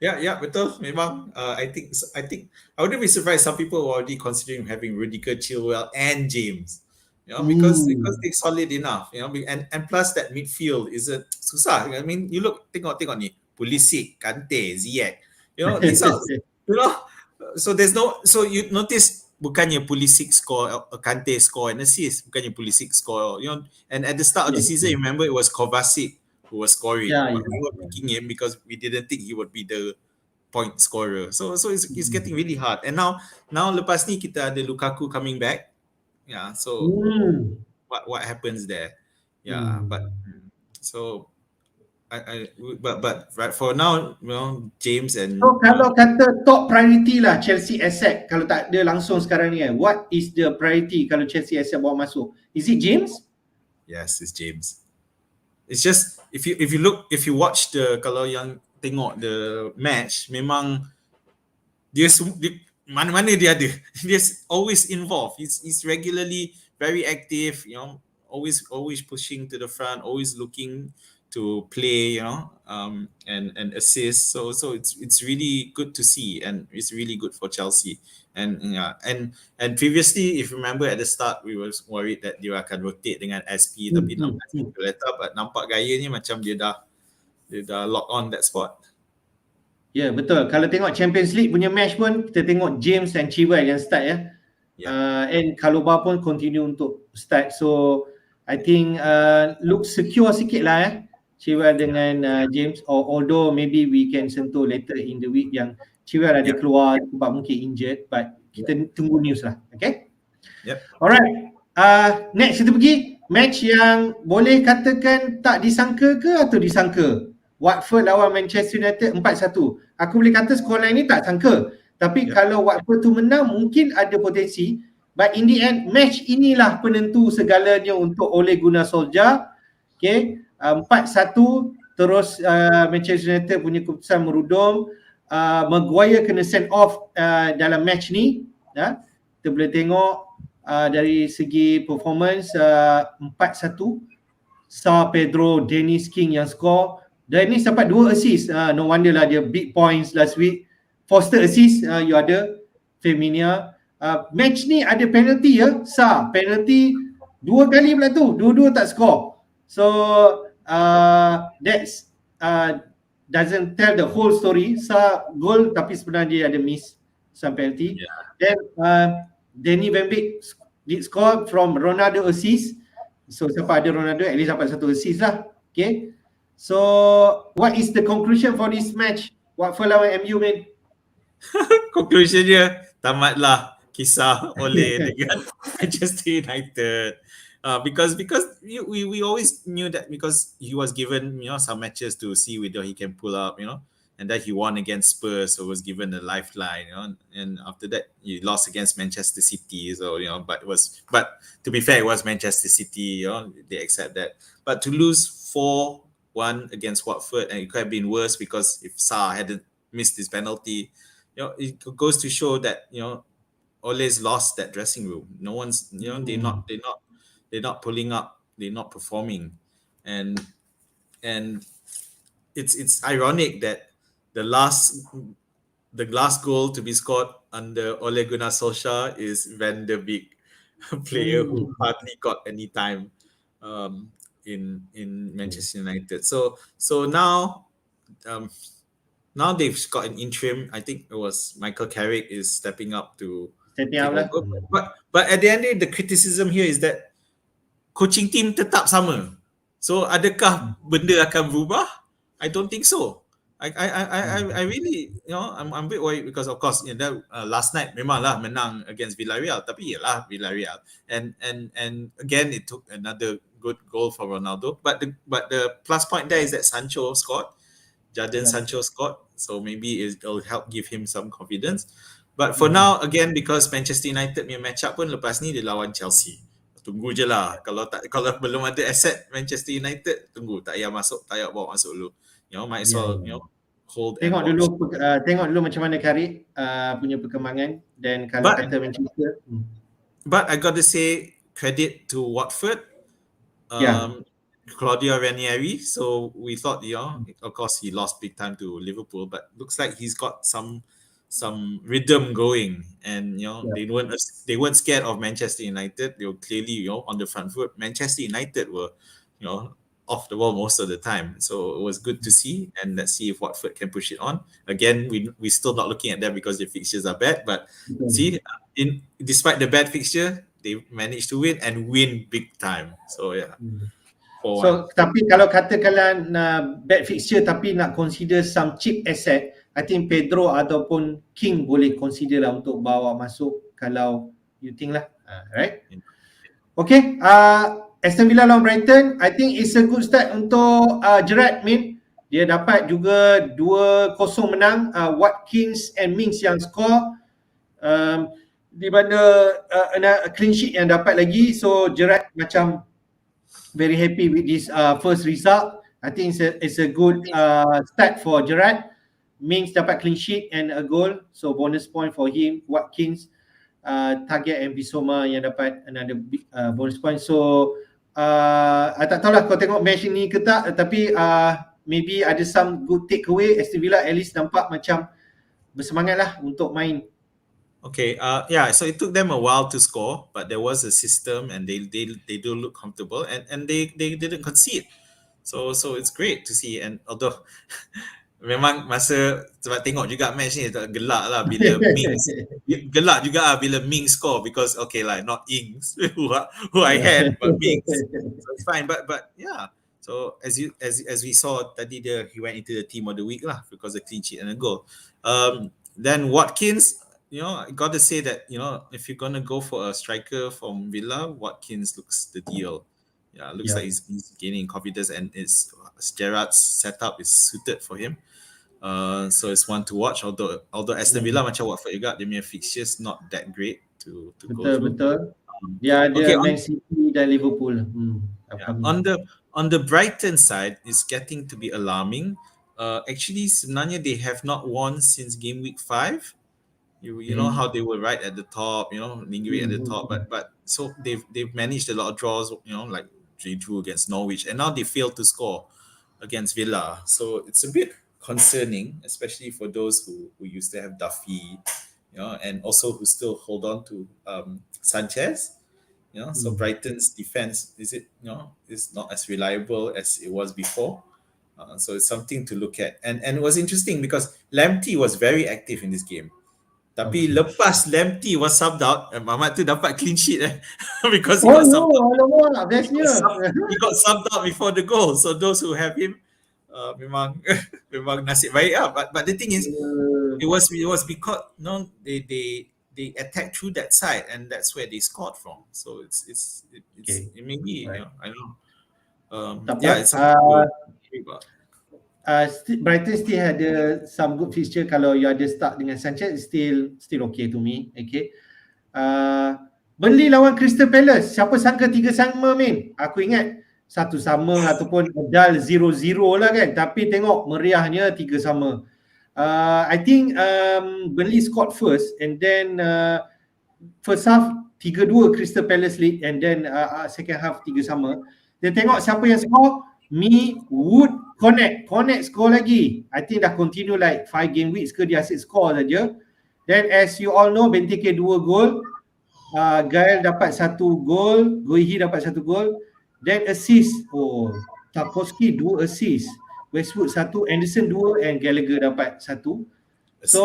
Yeah, betul. Memang I think I wouldn't be surprised some people were already considering having Rudiger, Chilwell and James. You know, because they're solid enough, you know, and plus that midfield is a susah. I mean, you tengok ni, Pulisic, Kante, Ziyech. You know, these are, you know, so you notice bukannya Pulisic score, Kante score and assist, bukannya Pulisic score, you know, and at the start of the season, you remember it was Kovacic who was scoring. We were picking him because we didn't think he would be the point scorer. So it's getting really hard. And now lepas ni kita ada Lukaku coming back. Yeah, so what happens there? Yeah, but so but right for now, you know, James and so kalau kata top priority lah Chelsea asset, kalau tak ada langsung sekarang ni what is the priority kalau Chelsea asset bawa masuk? Is it James? Yes, it's James. It's just if you watch kalau yang tengok the match, memang dia mana-mana dia ada. He's always involved. He's regularly very active, you know, always pushing to the front, always looking to play, you know, and assist. So it's really good to see, and it's really good for Chelsea. And previously, if you remember at the start, we were worried that dia akan rotate dengan SP, tapi nampak gayanya macam dia dah lock on that spot. Ya, betul. Kalau tengok Champions League punya match pun, kita tengok James and Chilwell yang start and Kaloba pun continue untuk start. So I think look secure sikit lah Chilwell dengan James, although maybe we can sentuh later in the week yang Chilwell ada keluar sebab mungkin injured, but kita tunggu news lah. Okay? Alright. Next kita pergi match yang boleh katakan tak disangka ke atau disangka. Watford lawan Manchester United 4-1. Aku boleh kata scoreline ni tak sangka. Tapi kalau Watford tu menang mungkin ada potensi. But in the end, match inilah penentu segalanya untuk Ole Gunnar Solskjaer. Okay, 4-1. Terus Manchester United punya keputusan merudum. Maguire kena send off dalam match ni. Kita boleh tengok dari segi performance 4-1. Sa Pedro, Dennis King yang score. Dennis dapat 2 assist. No wonder lah dia big points last week. Foster assist, you ada. Firmino. Match ni ada penalty Sa, penalty 2 kali pula tu. Dua-dua tak score. So that's doesn't tell the whole story. Sa goal tapi sebenarnya dia ada miss some penalty. Then Danny Van Beek lead score from Ronaldo assist. So siapa ada Ronaldo at least dapat satu assist lah. Okay. So what is the conclusion for this match? Watford lawan MU, man? Conclusionnya, tamatlah kisah oleh dengan Manchester United. Because we always knew that because he was given some matches to see whether he can pull up, and that he won against Spurs, so was given a lifeline, and after that he lost against Manchester City, so but to be fair, it was Manchester City, they accept that, but to lose 4-1 against Watford, and it could have been worse because if Sarr hadn't missed his penalty, it goes to show that Ole's lost that dressing room. No one's they're not pulling up, they're not performing, and it's ironic that the last goal to be scored under Ole Gunnar Solskjaer is Van der Beek, a player who hardly got any time in Manchester United. So now now they've got an interim. I think it was Michael Carrick is stepping up to Stepping take up lah. over. But at the end of the day, the criticism here is that coaching team tetap sama. So adakah benda akan berubah? I don't think so. I really I'm a bit worried because of course last night memanglah menang against Villarreal, tapi ialah Villarreal, and again it took another good goal for Ronaldo, but the plus point there is that Sancho scored. Jadon Sancho scored, so maybe it'll help give him some confidence. But for now, again, because Manchester United punya match up pun lepas ni dia lawan Chelsea. Tunggu je lah. Kalau belum ada asset Manchester United, tunggu. Tak payah masuk, tak payah bawa masuk dulu. Might as well, hold Tengok and watch. tengok dulu macam mana Carrick punya perkembangan, dan kalau kata Manchester. But I got to say credit to Watford. Claudio Ranieri. So we thought, of course he lost big time to Liverpool, but looks like he's got some rhythm going, and they weren't scared of Manchester United. They were clearly on the front foot. Manchester United were off the ball most of the time, so it was good to see, and let's see if Watford can push it on. Again, we still not looking at them because the fixtures are bad, but see, despite the bad fixture, they managed to win and win big time. So yeah. So tapi kalau katakanlah bad fixture tapi nak consider some cheap asset, I think Pedro ataupun King boleh consider lah untuk bawa masuk kalau you think lah, right? Okay, Aston Villa lawan Brighton, I think it's a good start untuk Gerrard, Min. Dia dapat juga 2-0 menang, Watkins and Mings yang score, di mana clean sheet yang dapat lagi. So Gerrard macam very happy with this first result. I think it's a good start for Gerrard. Mings dapat clean sheet and a goal, so bonus point for him. Watkins, Target and Bissouma yang dapat another bonus point. So I tak tahulah kau tengok match ni ke tak, tapi maybe ada some good takeaway. Aston Villa at least nampak macam bersemangat lah untuk main. Okay, so it took them a while to score, but there was a system, and they do look comfortable, and they didn't concede. So it's great to see. And although memang masa sebab tengok juga match ni gelak lah bila Mings score, because okay lah, not Ings who I had, but Mings, so it's fine. But yeah, so as we saw tadi, he went into the team of the week lah because of clean sheet and a goal. Then Watkins, I got to say that if you're gonna go for a striker from Villa, Watkins looks the deal. Yeah, looks like he's gaining confidence, and Gerrard's setup is suited for him. So it's one to watch. Although Aston Villa macam Watford juga, dia punya fixtures not that great to go through. Betul. Dia ada Man City dan Liverpool. On the Brighton side, it's getting to be alarming. Actually, sebenarnya they have not won since Gameweek 5. You know how they were right at the top, lingering at the top, but so they've managed a lot of draws, like they drew against Norwich, and now they failed to score against Villa. So it's a bit concerning, especially for those who used to have Duffy, and also who still hold on to Sanchez. So Brighton's defense is not as reliable as it was before. So it's something to look at, and it was interesting because Lamptey was very active in this game. Tapi Okay. lepas Lamptey was subbed out, Mamat tu dapat clean sheet because he Oh got subbed out. alamak, bestnya. He got subbed out before the goal. So those who have him, memang memang nasib baik lah. But the thing is, it was because they attacked through that side, and that's where they scored from. So Okay. it may be, Right. I don't know. Tak Yeah, apa. it's something to worry about. Brighton still ada some good fixture. Kalau you ada start dengan Sanchez, still okay to me. Okay. Burnley lawan Crystal Palace. Siapa sangka 3 sama, Min? Aku ingat 1 sama ataupun medal 0-0 lah kan. Tapi tengok meriahnya 3 sama. I think Burnley scored first, and then first half 3-2 Crystal Palace lead, and then second half 3 sama. Then tengok siapa yang score. Wood, Connect score lagi. I think dah continue like 5 game weeks ke dia asyik score saja. Then as you all know, Benteke 2 gol, Gael dapat 1 gol, Guehi dapat 1 gol. Then assist, Tarkowski 2 assist, Westwood 1, Anderson 2, and Gallagher dapat 1. So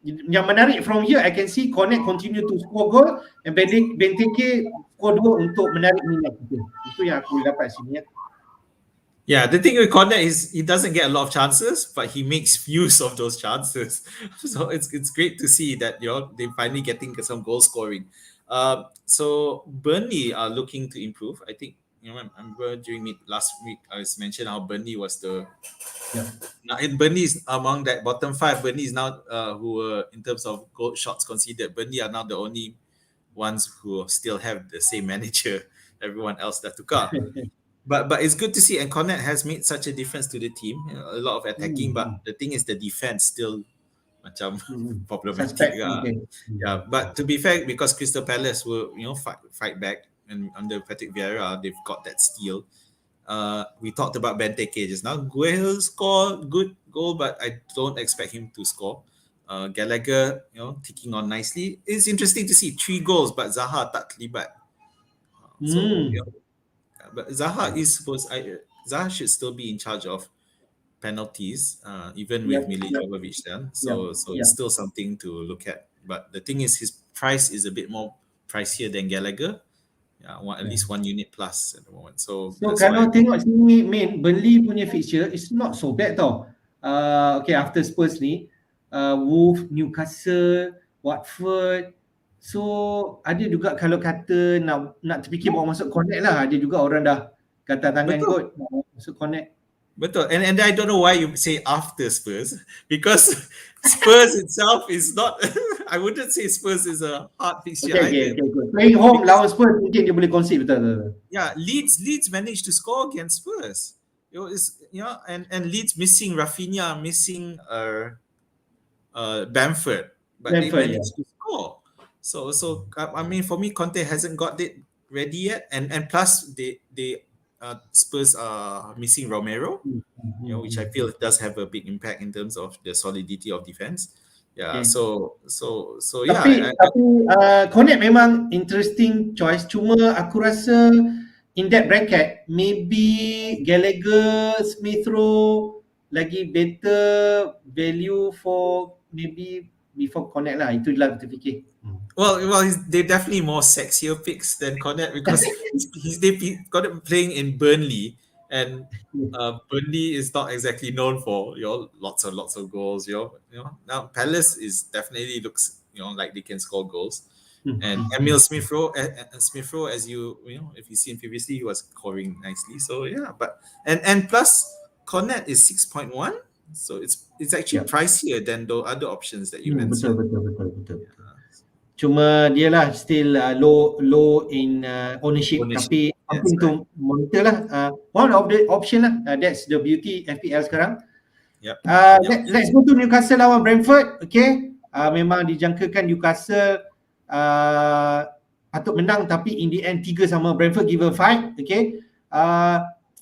yang menarik from here, I can see Connect continue to score goal, and Benteke score 2 untuk menarik minat kita. Itu yang aku dapat sini ya. Yeah, the thing with Cornet is he doesn't get a lot of chances, but he makes use of those chances. So it's great to see that they're finally getting some goal scoring. So Burnley are looking to improve. I think I remember during last week I was mentioned how Burnley was now Burnley is among that bottom 5. Burnley is now who were in terms of goal shots conceded. Burnley are now the only ones who still have the same manager. Everyone else that took out. But it's good to see, and Cornet has made such a difference to the team. A lot of attacking, but the thing is the defense still macam problematic. Yeah, but to be fair, because Crystal Palace will fight back, and under Patrick Vieira they've got that steal. We talked about Benteke just now. Guehi scored good goal, but I don't expect him to score. Gallagher, ticking on nicely. It's interesting to see 3 goals, but Zaha tak terlibat. So. But Zaha should still be in charge of penalties, even with Mile Jovovich then. So it's still something to look at. But the thing is, his price is a bit more pricier than Gallagher. At least 1 unit plus at the moment. So kalau tengok sini, Min, Burnley punya fixture is not so bad tau. Okay, after Spurs ni, Wolves, Newcastle, Watford. So ada juga kalau kata nak terfikir bawa masuk Connect lah, ada juga orang dah kata tangan kot masuk Connect. Betul. And I don't know why you say after Spurs, because Spurs itself is not I wouldn't say Spurs is a hard fixture. Okay. Playing home lawan Spurs mungkin dia boleh concede, betul. Yeah, Leeds managed to score against Spurs. And Leeds missing Rafinha, missing Bamford, but they managed to score. So I mean, for me, Conte hasn't got it ready yet, and plus they Spurs are missing Romero, which I feel does have a big impact in terms of the solidity of defense. Yeah, so yeah. Tapi Connect memang interesting choice. Cuma aku rasa in that bracket maybe Gallagher, Smith Rowe lagi better value for maybe before Connect lah. Itulah kita fikir. Well, they're definitely more sexier picks than Cornet because they Cornet playing in Burnley, and Burnley is not exactly known for lots of goals. Now Palace is definitely looks like they can score goals, and Emil Smith Rowe, as if you've seen previously, he was scoring nicely. So yeah, but and plus Cornet is 6.1, so it's actually pricier than the other options that you mentioned. Betul. Cuma dia lah still low in ownership. Tapi something to monitor lah. One of the option lah. That's the beauty FPL sekarang. Let's go to Newcastle lawan Brentford. Okay, memang dijangkakan Newcastle patut menang, tapi in the end 3 sama. Brentford give a fight. Okay,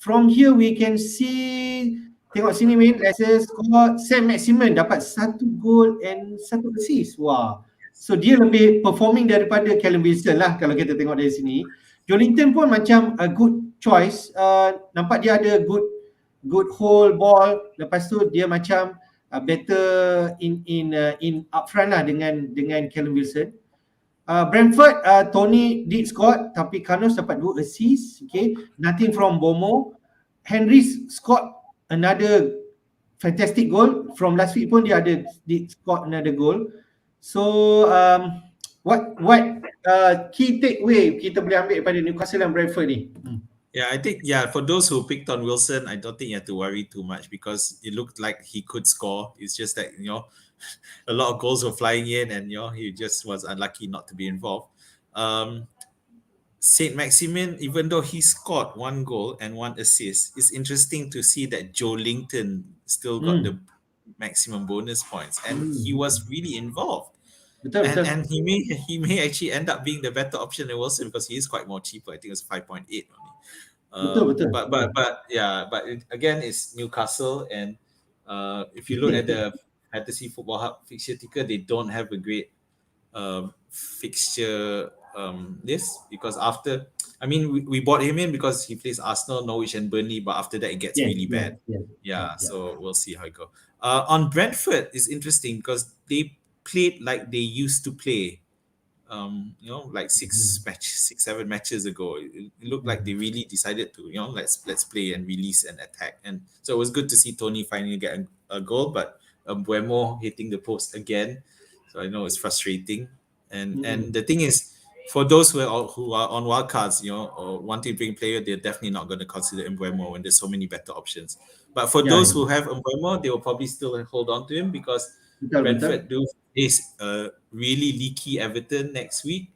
from here we can see, tengok sini Min, Leicester score, Sam Maximin dapat 1 gol and 1 assist. Wah. So dia lebih performing daripada Callum Wilson lah kalau kita tengok dari sini. Jolinton pun macam a good choice. Nampak dia ada good hold ball. Lepas tu dia macam better in upfront lah dengan Callum Wilson. Brentford, Tony did score tapi Carlos dapat 2 assist. Okay, nothing from Bomo. Henry scored another fantastic goal. From last week pun dia did score another goal. So what key takeaway kita boleh ambil daripada Newcastle dan Brentford ni? Yeah, I think for those who picked on Wilson, I don't think you have to worry too much because it looked like he could score. It's just that a lot of goals were flying in, and he just was unlucky not to be involved. Saint Maximin, even though he scored 1 goal and 1 assist, it's interesting to see that Joe Linton still got the maximum bonus points, and he was really involved. Betul. And he may actually end up being the better option than Wilson because he is quite more cheaper. I think it was 5.8 only. Betul. But again, it's Newcastle, and if you look at the Fantasy Football Hub fixture ticker, they don't have a great fixture list because we bought him in because he plays Arsenal, Norwich, and Burnley, but after that it gets really bad. So we'll see how it goes. On Brentford, it's interesting because they played like they used to play. Like 7 matches ago, it looked like they really decided to, let's play and release and attack. And so it was good to see Tony finally get a goal, but Buemo hitting the post again. So I know it's frustrating. And the thing is, for those who are on wildcards, or wanting to bring player, they're definitely not going to consider Buemo when there's so many better options. But for those who have Buemo, they will probably still hold on to him because Brentford do face a really leaky Everton next week.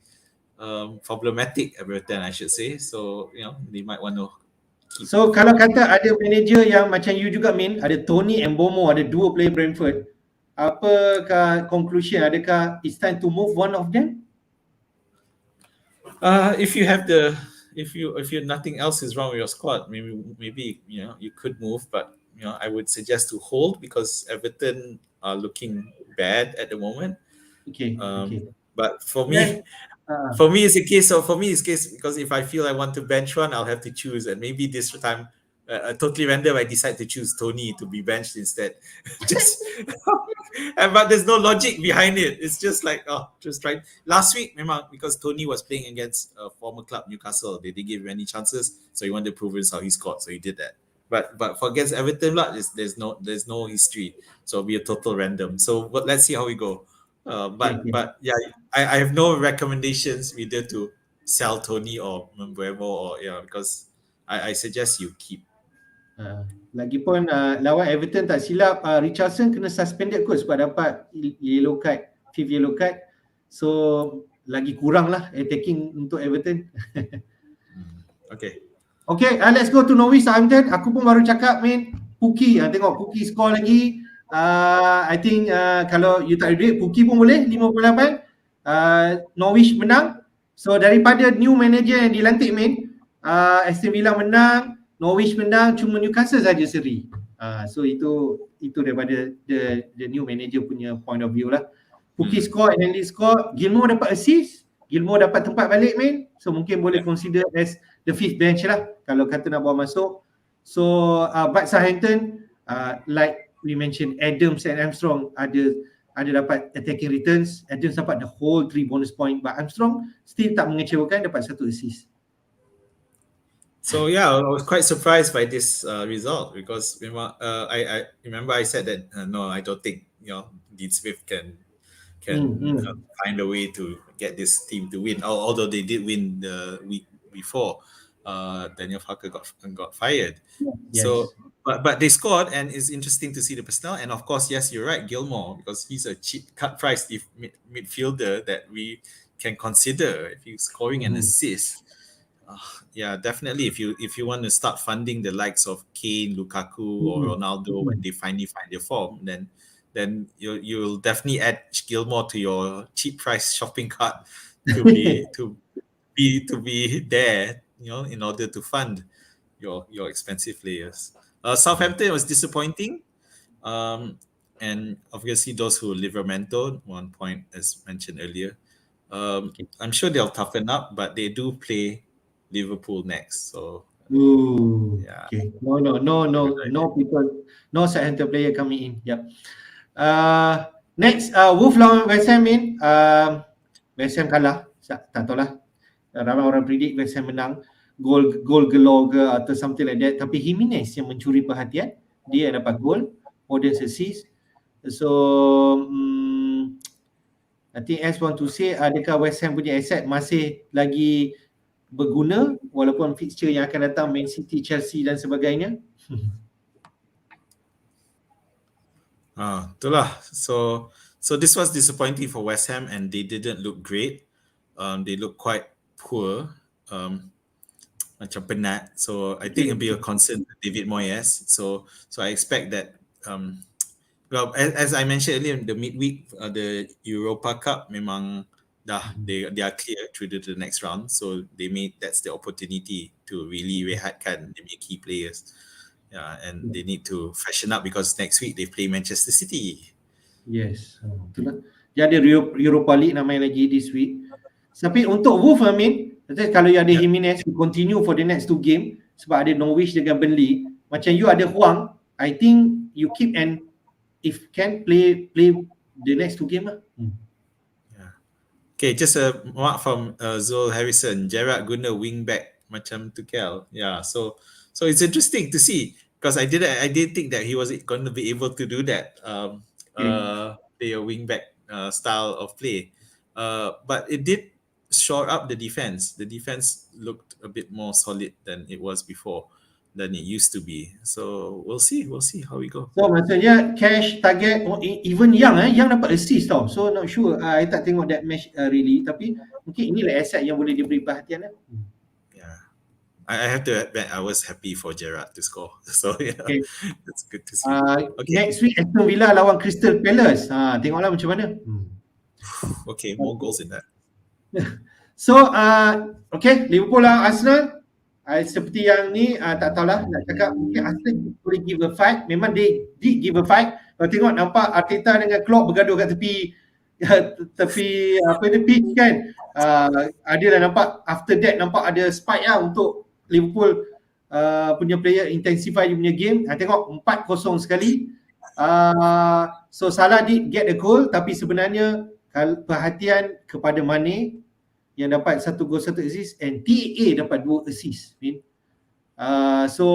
Problematic Everton, I should say. So, they might want to keep. So, kalau kata ada manager yang macam you juga ada Tony and Bomo, ada 2 player Brentford, apakah conclusion? Adakah it's time to move one of them? If nothing else is wrong with your squad, maybe you could move, but I would suggest to hold because Everton are looking bad at the moment. Okay. But for me, it's a case because if I feel I want to bench one, I'll have to choose, and maybe this time, totally random, I decide to choose Tony to be benched instead. But there's no logic behind it. It's just like just try. Last week, because Tony was playing against a former club, Newcastle, they didn't give him any chances, so he wanted to prove himself. He scored, so he did that. But for against Everton, there's no history, so it'll be a total random. So let's see how we go. But I have no recommendations either to sell Tony or Mbeumo because I suggest you keep. Lagipun lawan Everton tak silap Richardson kena suspended kot sebab dapat yellow card, 5th yellow card. So lagi kurang lah attacking untuk Everton. Okay, let's go to Norwich Southampton. Aku pun baru cakap Pukki, tengok Pukki score lagi. I think kalau you tak ada duit, Pukki pun boleh 58. Norwich menang. So daripada new manager yang dilantik Aston Villa menang, Norwich menang, cuma Newcastle saja seri. So itu daripada the new manager punya point of view lah. Pukki score, Henry score, Gilmour dapat assist, Gilmour dapat tempat balik so mungkin boleh consider as the 5th bench lah kalau kata nak bawa masuk. So but Southampton like we mentioned, Adams and Armstrong ada dapat attacking returns. Adams dapat the whole 3 bonus point, but Armstrong still tak mengecewakan, dapat 1 assist. So I was quite surprised by this result because I remember I said that no, I don't think Dean Smith can find a way to get this team to win. Although they did win the week before, Daniel Farke got fired. Yes. So, but they scored, and it's interesting to see the personnel. And of course, yes, you're right, Gilmour, because he's a cheap cut price midfielder that we can consider if he's scoring an assist. Definitely. If you want to start funding the likes of Kane, Lukaku, or Ronaldo when they finally find their form, then you'll definitely add Gilmour to your cheap price shopping cart to be there, in order to fund your expensive players. Southampton was disappointing, and obviously those who Livramento, 1 point as mentioned earlier. I'm sure they'll toughen up, but they do play Liverpool next, so Okay. No people, no Southampton player coming in. Yep. Next, Wolf lawan West Ham ni, West Ham kalah. Tak tahulah. Ramai orang predict West Ham menang. Gol galore ke atau something like that. Tapi Jimenez yang mencuri perhatian. Dia yang dapat gol. Foden assist. So, I think S want to say, adakah West Ham punya asset masih lagi berguna walaupun fixture yang akan datang Man City, Chelsea dan sebagainya? Itulah. So this was disappointing for West Ham and they didn't look great. They look quite poor. Macam penat. So I think it'll be a concern to David Moyes. So I expect that well, as I mentioned earlier, the midweek, the Europa Cup memang dah they are clear through to the next round. So that's the opportunity to really rehatkan the key players. Yeah, and they need to freshen up because next week they play Manchester City. Yes, itulah. Dia ada Europa League nak main lagi this week. Tapi untuk Wolf, kalau you ada Jimenez, you continue for the next 2 game sebab ada Norwich dengan Burnley. Macam you ada Huang, I think you keep and if can play the next 2 game lah. Yeah. Okay, just a mark from Zul Harrison. Gerrard guna wing back macam Tuchel. Yeah, so it's interesting to see because I did think that he was going to be able to do that. Play a wing back style of play. But it did shore up the defense. The defense looked a bit more solid than it was before, than it used to be. So we'll see how we go. So maksudnya cash target, even Yang dapat assist tau. So not sure, I tak tengok that match really, tapi mungkin inilah asset yang boleh diberi perhatian lah. Yeah, I have to admit I was happy for Gerrard to score. So yeah, okay. That's good to see. Next week Aston Villa lawan Crystal Palace. Tengoklah macam mana. Okay, more goals in that. So okay, Liverpool lawan Arsenal. Seperti yang ni, tak tahulah nak cakap, mungkin Arsenal boleh give a fight. Memang they did give a fight. Kalau tengok nampak Arteta dengan Klopp bergaduh kat tepi pitch kan. Adalah nampak after that nampak ada spike lah untuk Liverpool punya player intensify dia punya game. Tengok 4-0 sekali. So Salah did get a goal, tapi sebenarnya perhatian kepada Mane yang dapat 1 gol 1 assist and TAA dapat 2 assist. So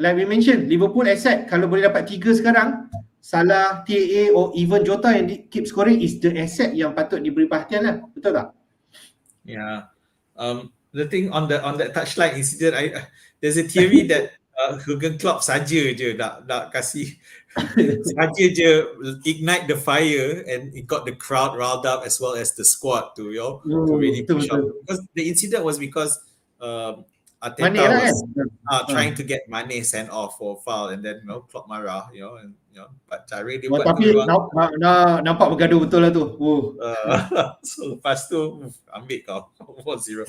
like we mentioned, Liverpool asset kalau boleh dapat 3 sekarang, Salah, TAA or even Jota yang keep scoring is the asset yang patut diberi perhatian lah. Betul tak? Yeah. The thing on that touchline incident, there's a theory that Jurgen Klopp saja je nak kasih saja je ignite the fire and it got the crowd riled up as well as the squad to really push up. Because the incident was because Arteta was trying to get Mane sent off for foul and then Klopp marah, and but cara dia buat tapi nampak bergaduh betul lah tu. So lepas tu ambil kau 4-0.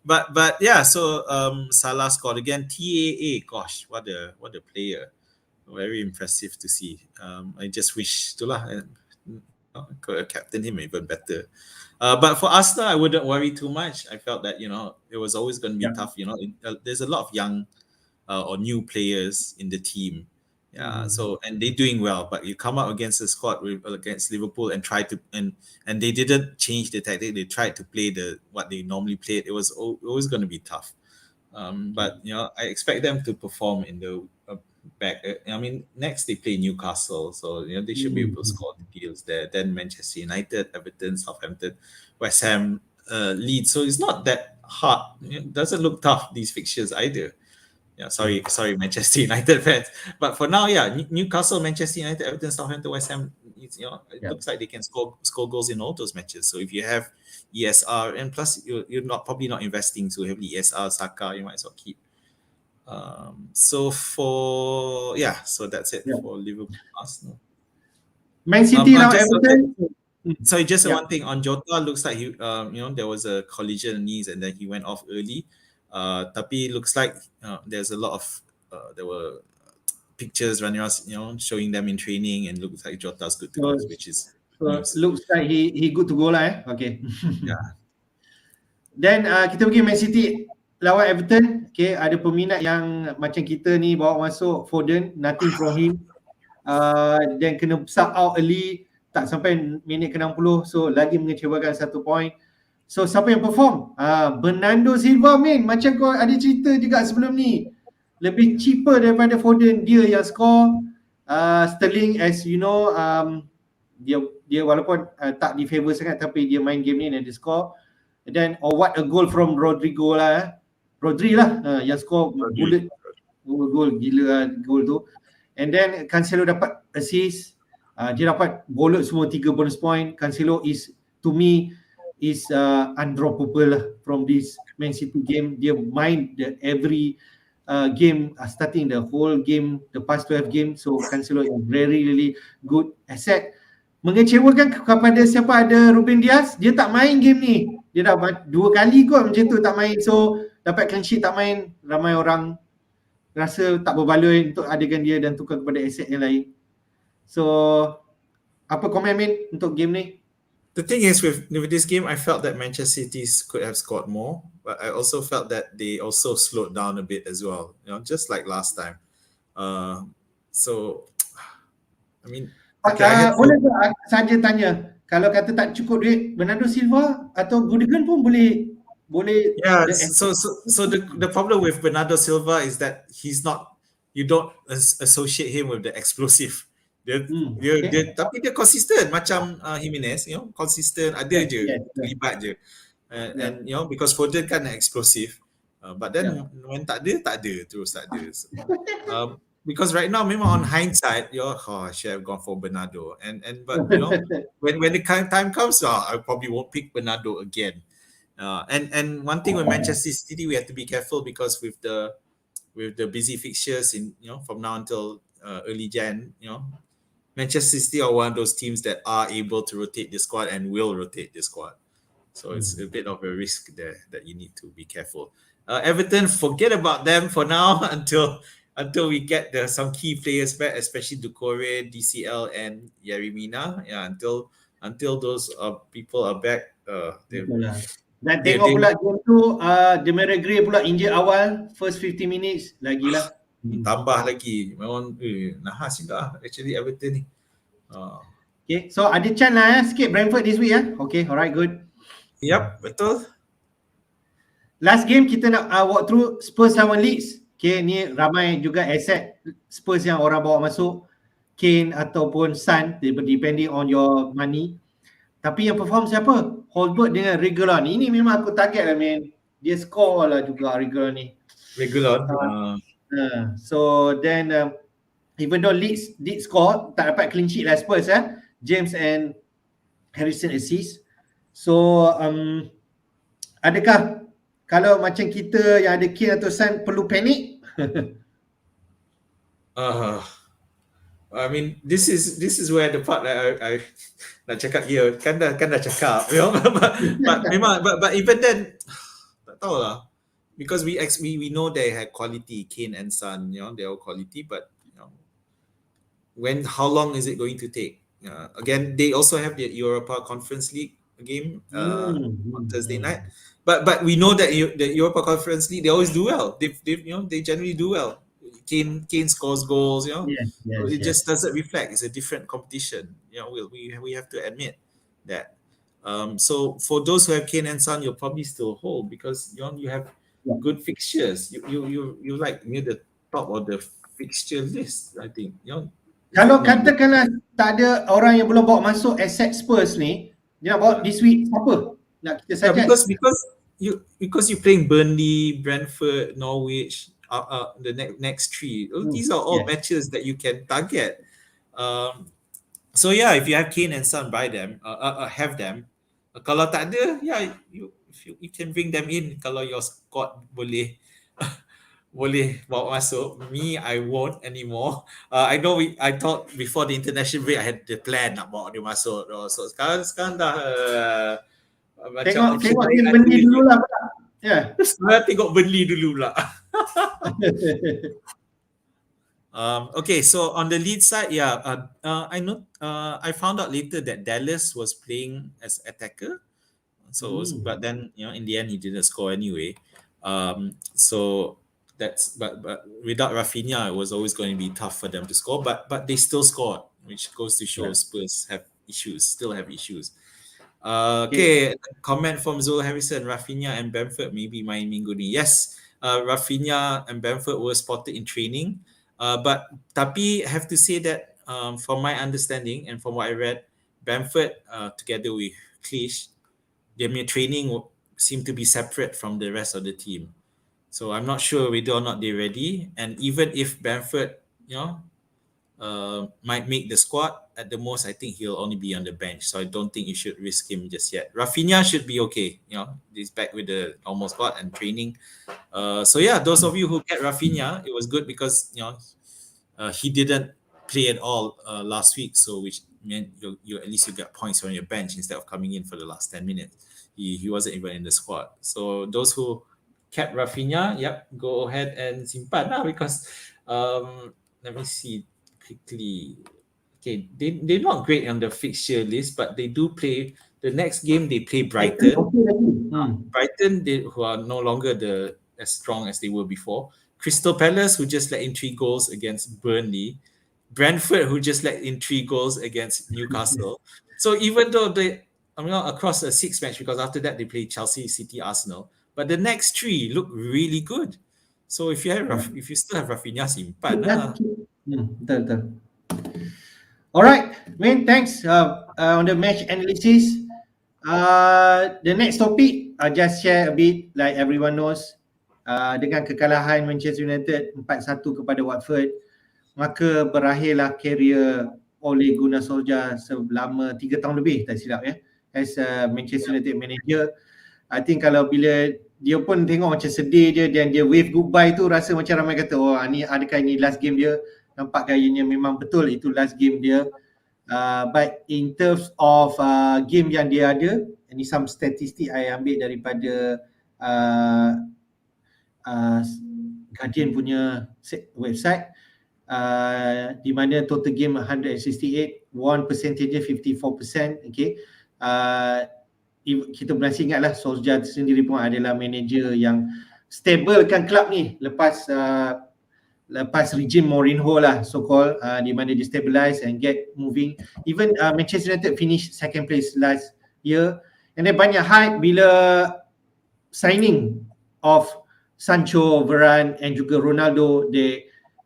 But yeah, so Salah scored again. TAA, gosh, what a player. Very impressive to see. I just wish could captain him even better. But for Arsenal, I wouldn't worry too much. I felt that it was always going to be tough. There's a lot of young or new players in the team. Yeah, so and they're doing well, but you come up against a squad against Liverpool and try to and they didn't change the tactic. They tried to play what they normally played. It was always going to be tough. But I expect them to perform in the back. I mean, next they play Newcastle, so they should be able to score the deals there. Then Manchester United, Everton, Southampton, West Ham, Leeds. So it's not that hard. It doesn't look tough, these fixtures either. Yeah, sorry, Manchester United fans. But for now, yeah, Newcastle, Manchester United, Everton, Southampton, West Ham. It looks like they can score goals in all those matches. So if you have ESR, and plus you're probably not investing so heavily ESR, Saka, you might as well keep. So that's it for Liverpool, Arsenal. Man City now Everton. Sorry, just one thing on Jota. Looks like he, there was a collision knees and then he went off early. Tapi looks like there's a lot of there were pictures running around, showing them in training, and looks like Jota's good to go, which is looks like he good to go lah. Okay. Yeah. Then kita pergi Man City lawan Everton. Okay, ada peminat yang macam kita ni bawa masuk Foden, nothing from him. Dan kena sub out early, tak sampai minit ke-60, so lagi mengecewakan 1 point. So siapa yang perform? Bernardo Silva macam kau ada cerita juga sebelum ni, lebih cheaper daripada Foden, dia yang score. Sterling, as you know, dia walaupun tak di favor sangat, tapi dia main game ni dan dia score. Then what a goal from Rodrigo lah. Rodri lah yang score bullet goal, gila goal tu. And then Cancelo dapat assist, dia dapat bullet semua 3 bonus point. Cancelo is, to me, is undroppable lah from this Man City game. Dia main every game, starting the whole game, the past 12 game. So Cancelo is very really good asset. Mengecewakan kepada siapa ada Ruben Dias, dia tak main game ni. Dia dah 2 kali kot macam tu tak main. So dapat clean sheet tak main, ramai orang rasa tak berbaloi untuk adakan dia dan tukar kepada aset yang lain. So apa komen untuk game ni? The thing is with this game, I felt that Manchester City could have scored more, but I also felt that they also slowed down a bit as well, just like last time. So I mean, boleh tak saja tanya, kalau kata tak cukup duit, Bernardo Silva atau Gundogan pun boleh. Yeah, so the problem with Bernardo Silva is that he's not, you don't associate him with the explosive. Dia tapi dia consistent macam Jimenez, consistent, ada je, terlibat je. And because Foden kan explosive, but then when tak ada terus tak ada. Because right now memang on hindsight, I should have gone for Bernardo, but when the time comes, I probably won't pick Bernardo again. And one thing with Manchester City, we have to be careful because with the busy fixtures in from now until early Jan, Manchester City are one of those teams that are able to rotate the squad and will rotate the squad. So it's a bit of a risk there that you need to be careful. Everton, forget about them for now until we get some key players back, especially Doucouré, DCL, and Yerimina. Yeah, until those people are back. Dan tengok pula game tu, Demarai Gray pula injured awal, first 50 minutes, lagilah. Tambah lagi, memang nahas juga actually Everton ni. Okay, so ada chance lah sikit Brentford this week . Okay, alright, good. Yep, betul. Last game kita nak walk through Spurs lawan Leeds. Okay, ni ramai juga asset Spurs yang orang bawa masuk, Kane ataupun Son, depending on your money. Tapi yang perform siapa? Holbert dengan Regular ni. Ini memang aku target lah dia score lah juga Regular ni. Regular. So then even though Leeds did score, tak dapat clean sheet lah Spurs . James and Harrison assist. So adakah kalau macam kita yang ada Kane atau Son perlu panik? I mean, this is where the part that I nak cakap here kan dah cakap, but even then tak tahulah, because we know they had quality, Kane and Son, they are quality, but how long is it going to take? Again, they also have the Europa Conference League game on Thursday night, but we know that the Europa Conference League, they always do well. They generally do well. Kane scores goals, Yes, it just doesn't reflect. It's a different competition. We have to admit that. So for those who have Kane and Son, you'll probably still hold because you have good fixtures. You like near the top of the fixture list, I think. Kalau katakanlah tak ada orang yang belum bawa masuk asset Spurs ni, dia nak bawa this week siapa? Nak kita suggest? Because you're playing Burnley, Brentford, Norwich, the next three. These are all matches that you can target. So yeah, if you have Kane and Son, buy them, have them. Kalau tak ada, you can bring them in. Kalau your squad boleh bawa masuk. Me, I won't anymore. I know I thought before the international break I had the plan nak bawa dia masuk. So sekarang dah tengok Burnley dulu lah. Sebenarnya tengok Burnley dulu lah. Okay, so on the lead side, I know. I found out later that Dallas was playing as attacker. So, but then in the end he didn't score anyway. So but without Rafinha, it was always going to be tough for them to score. But they still scored, which goes to show Spurs still have issues. Okay, comment from Zul Harrison, Rafinha and Bamford maybe main minggu ni. Yes, Rafinha and Bamford were spotted in training. But tapi have to say that from my understanding and from what I read, Bamford together with Klish, their training seemed to be separate from the rest of the team. So I'm not sure whether or not they're ready. And even if Bamford, might make the squad, at the most, I think he'll only be on the bench. So I don't think you should risk him just yet. Rafinha should be okay. He's back with the normal squad and training. So yeah, those of you who get Rafinha, it was good because he didn't play at all last week. So which meant you at least you got points on your bench instead of coming in for the last 10 minutes. He wasn't even in the squad. So those who kept Rafinha, go ahead and simpan lah because let me see quickly. Okay, they're not great on the fixture list, but they do play the next game. They play Brighton. Brighton, who are no longer as strong as they were before. Crystal Palace, who just let in 3 goals against Burnley. Brentford, who just let in 3 goals against Newcastle. So even though across a 6 match, because after that they play Chelsea, City, Arsenal, but the next 3 look really good. So if you still have Rafinha, simpan lah. Betul. Alright, Wayne, thanks on the match analysis. The next topic, I'll just share a bit like everyone knows. Dengan kekalahan Manchester United 4-1 kepada Watford, maka berakhirlah karier Ole Gunnar Solskjaer selama 3 tahun lebih, tak silap as a Manchester United manager. I think kalau bila dia pun tengok macam sedih je dan dia wave goodbye tu, rasa macam ramai kata adakah ini last game dia. Nampak gayanya memang betul itu last game dia. But in terms of game yang dia ada, ini some statistik I ambil daripada Guardian punya website, di mana total game 168, won percentage 54%. Okay, kita masih ingatlah Solskjaer sendiri pun adalah manager yang stablekan club ni lepas regime Mourinho lah so called, di mana dia stabilize and get moving. Even Manchester United finish second place last year, and then banyak hype bila signing of Sancho, Varane and juga Ronaldo.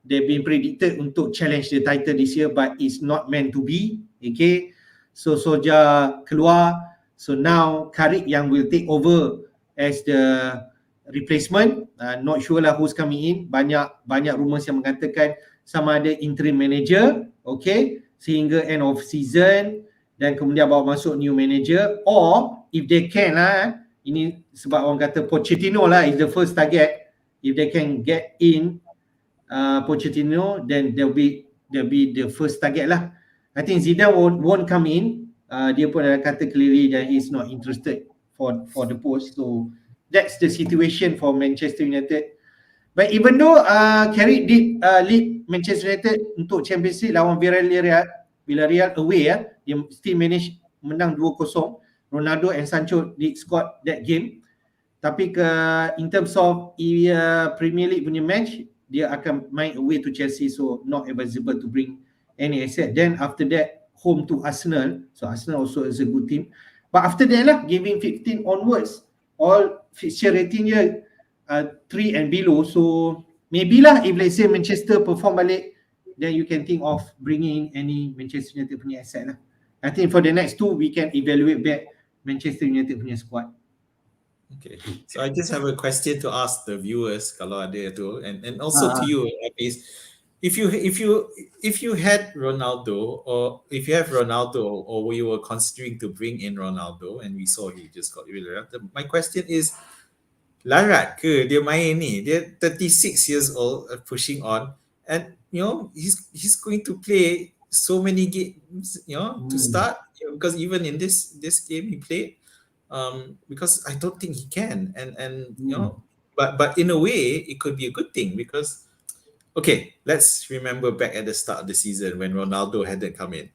They've been predicted untuk challenge the title this year, but it's not meant to be. Okay, so Solskjaer keluar, so now Carrick yang will take over as the replacement. Not sure lah who's coming in. Banyak rumours yang mengatakan sama ada interim manager, okay, sehingga end of season, dan kemudian bawa masuk new manager, or if they can lah, ini sebab orang kata Pochettino lah is the first target. If they can get in Pochettino, then they'll be the first target lah. I think Zidane won't come in. Dia pun dah kata clearly that he's not interested for the post. So that's the situation for Manchester United. But even though Carrick did lead Manchester United untuk Champions League lawan Villarreal away, dia still manage menang 2-0. Ronaldo and Sancho did score that game. Tapi in terms of Premier League punya match, dia akan main away to Chelsea, so not advisable to bring any asset. Then after that, home to Arsenal. So Arsenal also is a good team. But after that lah, giving 15 onwards, all fixture rating dia 3 and below. So maybe lah if let's say Manchester perform balik, then you can think of bringing any Manchester United punya asset lah. I think for the next 2, we can evaluate back Manchester United punya squad. Okay, so I just have a question to ask the viewers kalau ada tu, and also to you, Apis. If you had Ronaldo, or if you have Ronaldo, or you were considering to bring in Ronaldo, and we saw he just got rid of it, my question is, larat ke dia main ni? Dia 36 years old, pushing on, and he's going to play so many games, to start, because even in this game he played, because I don't think he can, and but in a way it could be a good thing, because okay, let's remember back at the start of the season when Ronaldo hadn't come in.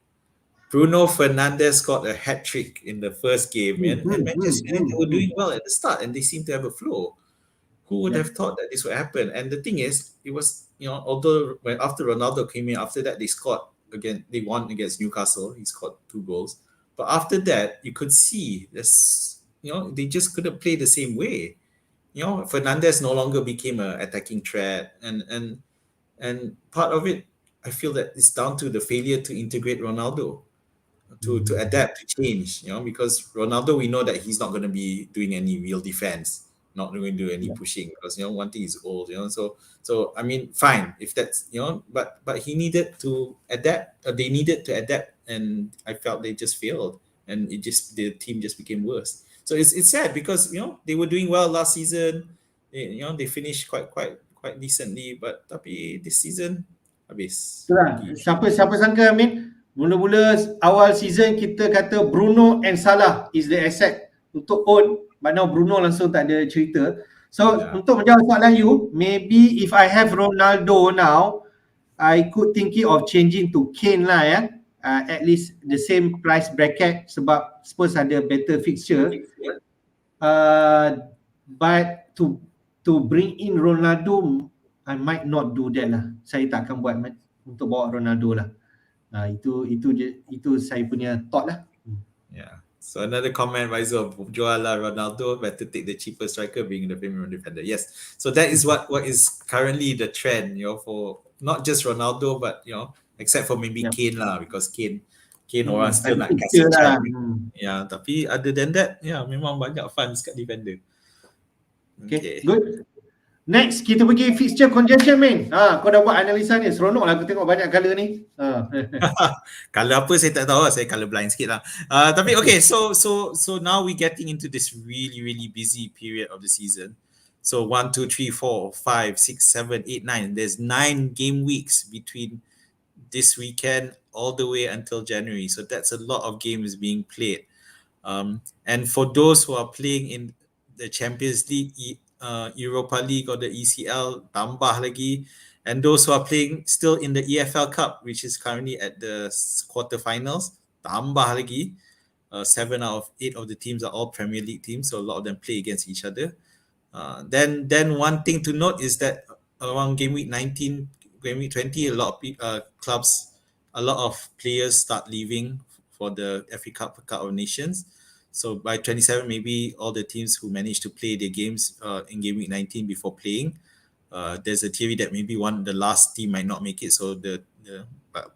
Bruno Fernandes scored a hat-trick in the first game, and Manchester United were doing well at the start, and they seem to have a flow. Who would Yeah. have thought that this would happen? And the thing is, it was, although when after Ronaldo came in, after that they scored again, they won against Newcastle. He scored 2 goals. But after that, you could see this, they just couldn't play the same way. Fernandez no longer became an attacking threat, and part of it, I feel that it's down to the failure to integrate Ronaldo, to adapt, to change, because Ronaldo, we know that he's not going to be doing any real defense, not going to do any Yeah. pushing, because one thing is old, so I mean, fine if that's, but he needed to adapt, they needed to adapt, and I felt they just failed, and the team just became worse. So it's sad because they were doing well last season, they finished quite decently, but tapi this season habis. Itulah. Siapa sangka Amin, mula-mula awal season kita kata Bruno and Salah is the asset untuk own, but now Bruno langsung tak ada cerita. So untuk menjawab soalan you, maybe if I have Ronaldo now, I could thinking of changing to Kane lah ya. At least the same price bracket sebab Spurs ada better fixture. But to bring in Ronaldo, I might not do that lah. Saya tak akan buat untuk bawa Ronaldo lah. Itu saya punya thought lah. Yeah. So another comment, Rizal, jual lah Ronaldo, better take the cheaper striker being the premium defender. Yes. So that is what is currently the trend, for not just Ronaldo, but except for maybe Kane lah, because Kane orang still nak kasih lah. Yeah, tapi other than that, memang banyak fans kat defender. Okay, good. Next, kita pergi fixture congestion, Min. Kau dah buat analisa ni. Seronok lah aku tengok banyak colour ni. Colour apa saya tak tahu, saya colour blind sikit lah. Tapi okay, so now we getting into this really, really busy period of the season. So 1, 2, 3, 4, 5, 6, 7, 8, 9. There's 9 game weeks between this weekend all the way until January. So that's a lot of games being played. And for those who are playing in the Champions League, Europa League or the ECL, tambah lagi. And those who are playing still in the EFL Cup, which is currently at the quarterfinals, tambah lagi. 7 out of 8 of the teams are all Premier League teams, so a lot of them play against each other. Then one thing to note is that around game week 19, game week 20, a lot of clubs, a lot of players start leaving for the FA Cup of Nations. So by 27, maybe all the teams who managed to play their games in game week 19 before playing, there's a theory that maybe the last team might not make it, so but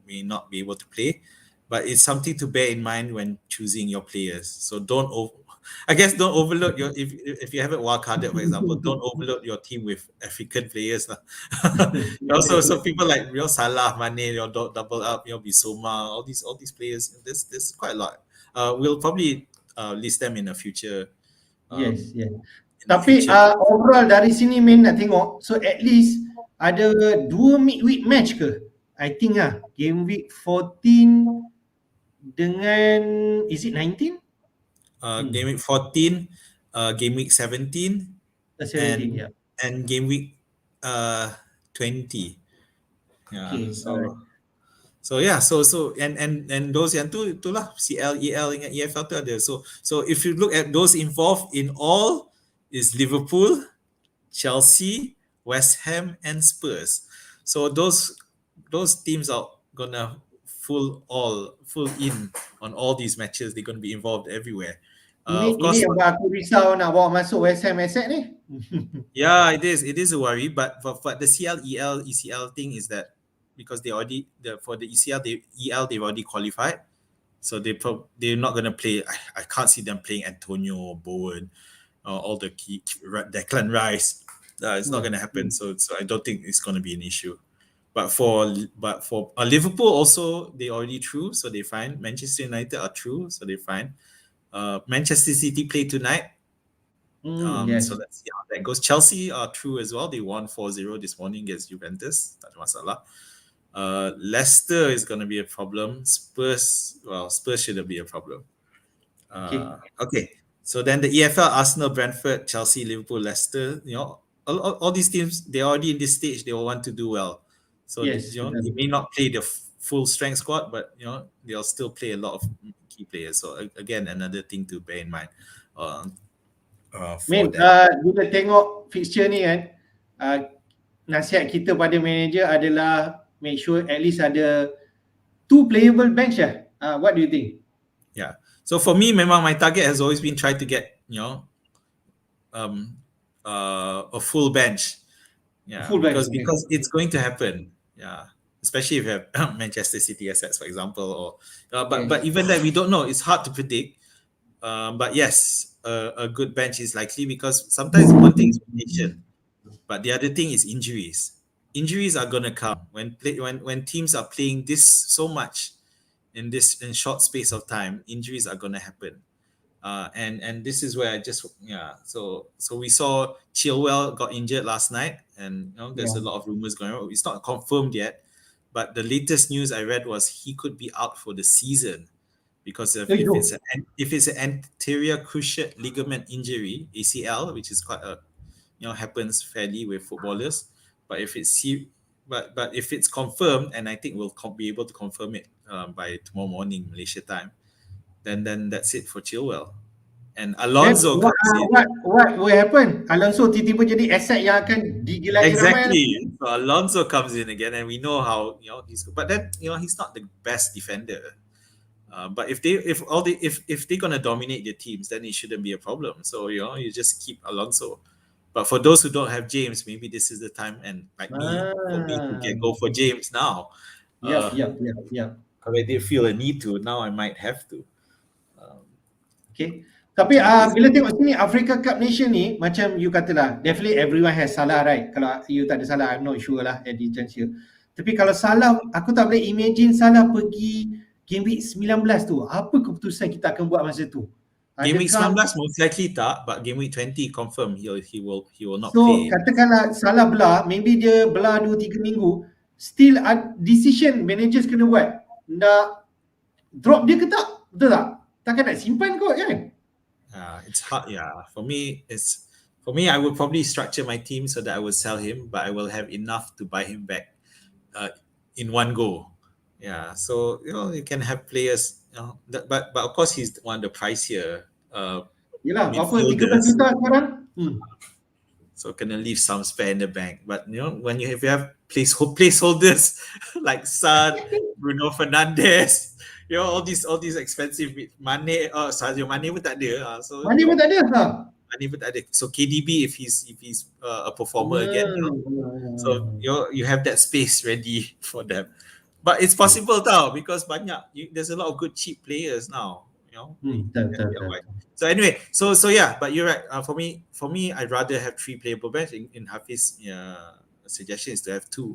may not be able to play. But it's something to bear in mind when choosing your players. So don't overload your, if you haven't wildcarded, for example, don't overload your team with African players. Also, so people like Salah, Mane, double up, Bissouma, all these players. There's quite a lot. We'll probably list them in a future. Yes. Tapi overall dari sini Min nak tengok, so at least ada 2 midweek match ke? I think game week 14 dengan, is it 19? Game week 14, game week 17, 17 and game week 20. Yeah. Okay, So and those yang itulah CL, EL dengan EFL tu ada. So if you look at those involved in all, is Liverpool, Chelsea, West Ham and Spurs. So those teams are gonna full in on all these matches. They're gonna be involved everywhere. Ini yang buat aku risau nak bawa masuk West Ham asset ni. Yeah, it is a worry, but the CL, EL, ECL thing is that because they already for the ECL, they've already qualified, so they're not gonna play. I can't see them playing Antonio, Bowen, all the key Declan Rice. It's not gonna happen. So I don't think it's gonna be an issue. But for Liverpool also, they already through, so they're fine. Manchester United are through, so they're fine. Manchester City play tonight. Yes. So let's see how that goes. Chelsea are through as well. They won 4-0 this morning against Juventus. Tak ada masalah. Leicester is going to be a problem. Spurs shouldn't be a problem. Okay. So then the EFL, Arsenal, Brentford, Chelsea, Liverpool, Leicester, all these teams, they're already in this stage. They all want to do well. So yes, they may not play the full strength squad, but they'll still play a lot of key players. So again, another thing to bear in mind. for Min, that. bila tengok fixture ni kan, nasihat kita pada manager adalah make sure at least ada 2 playable bench lah. What do you think? Yeah. So for me, memang my target has always been try to get a full bench. Yeah, Full bench. because it's going to happen. Yeah, especially if you have Manchester City assets, for example, or but even that we don't know. It's hard to predict. But yes, a good bench is likely because sometimes one thing is rotation, but the other thing is injuries. Injuries are gonna come when teams are playing this so much in short space of time. Injuries are gonna happen. And this is where I just so we saw Chilwell got injured last night, and there's a lot of rumors going on. It's not confirmed yet, but the latest news I read was he could be out for the season because if it's an anterior cruciate ligament injury, ACL, which is quite happens fairly with footballers, but if it's confirmed, and I think we'll be able to confirm it by tomorrow morning Malaysia time, then that's it for Chilwell. And Alonso comes in. What will happen? Alonso tiba-tiba jadi aset yang akan digilai ramai. Exactly. So Alonso comes in again, and we know how he's. But then he's not the best defender. But if they're gonna dominate their teams, then it shouldn't be a problem. So you just keep Alonso. But for those who don't have James, maybe this is the time, and like for me to go for James now. Yep. Because I did feel a need to. Now I might have to. Okay. Tapi bila tengok sini Africa Cup Nation ni, macam you katalah, definitely everyone has Salah, right? Kalau you tak ada Salah, I'm not sure lah at this juncture. Tapi kalau Salah, aku tak boleh imagine Salah pergi Gameweek 19 tu. Apa keputusan kita akan buat masa tu? Gameweek 19 most likely tak, but Gameweek 20 confirm he will not So play. katakanlah Salah belah, maybe dia belah 2-3 minggu, still decision managers kena buat. Nak drop dia ke tak? Betul tak? Takkan nak simpan kot kan? It's hard. Yeah, for me, I would probably structure my team so that I will sell him, but I will have enough to buy him back in one go. Yeah, so you can have players, but of course he's one of the pricier. Yelah, apa 13 juta sekarang? So can leave some spare in the bank. But if you have placeholders like Son, Bruno Fernandes. All these expensive Mane, Sadio Mane pun tak ada. Mane pun tak ada. Mane pun tak ada. So KDB if he's a performer again, so you have that space ready for them. But it's possible tau because there's a lot of good cheap players now. So anyway, so yeah, but you're right. For me, I'd rather have 3 playable bench. In Hafiz suggestion is to have 2.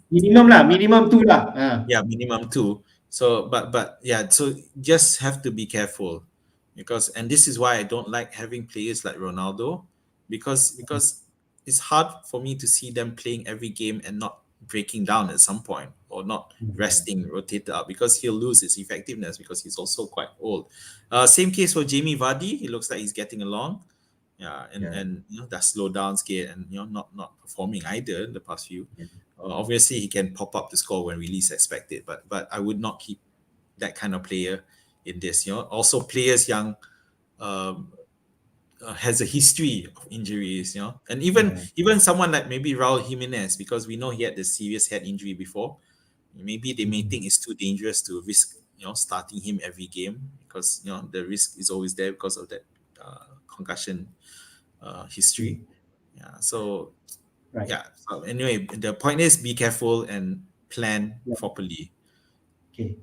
Minimum 2 lah. Yeah, minimum 2. So, but yeah, so just have to be careful and this is why I don't like having players like Ronaldo because it's hard for me to see them playing every game and not breaking down at some point or not resting, rotated out because he'll lose his effectiveness because he's also quite old. Same case for Jamie Vardy. He looks like he's getting along. Yeah, and that slow down skate and not performing either in the past few. Obviously he can pop up the score when we least expect it, but I would not keep that kind of player in this. Also players young has a history of injuries. And even someone like maybe Raul Jimenez, because we know he had the serious head injury before. Maybe they may think it's too dangerous to risk starting him every game because the risk is always there because of that concussion history. Yeah, so right. Yeah. So anyway, the point is be careful and plan properly. Okay,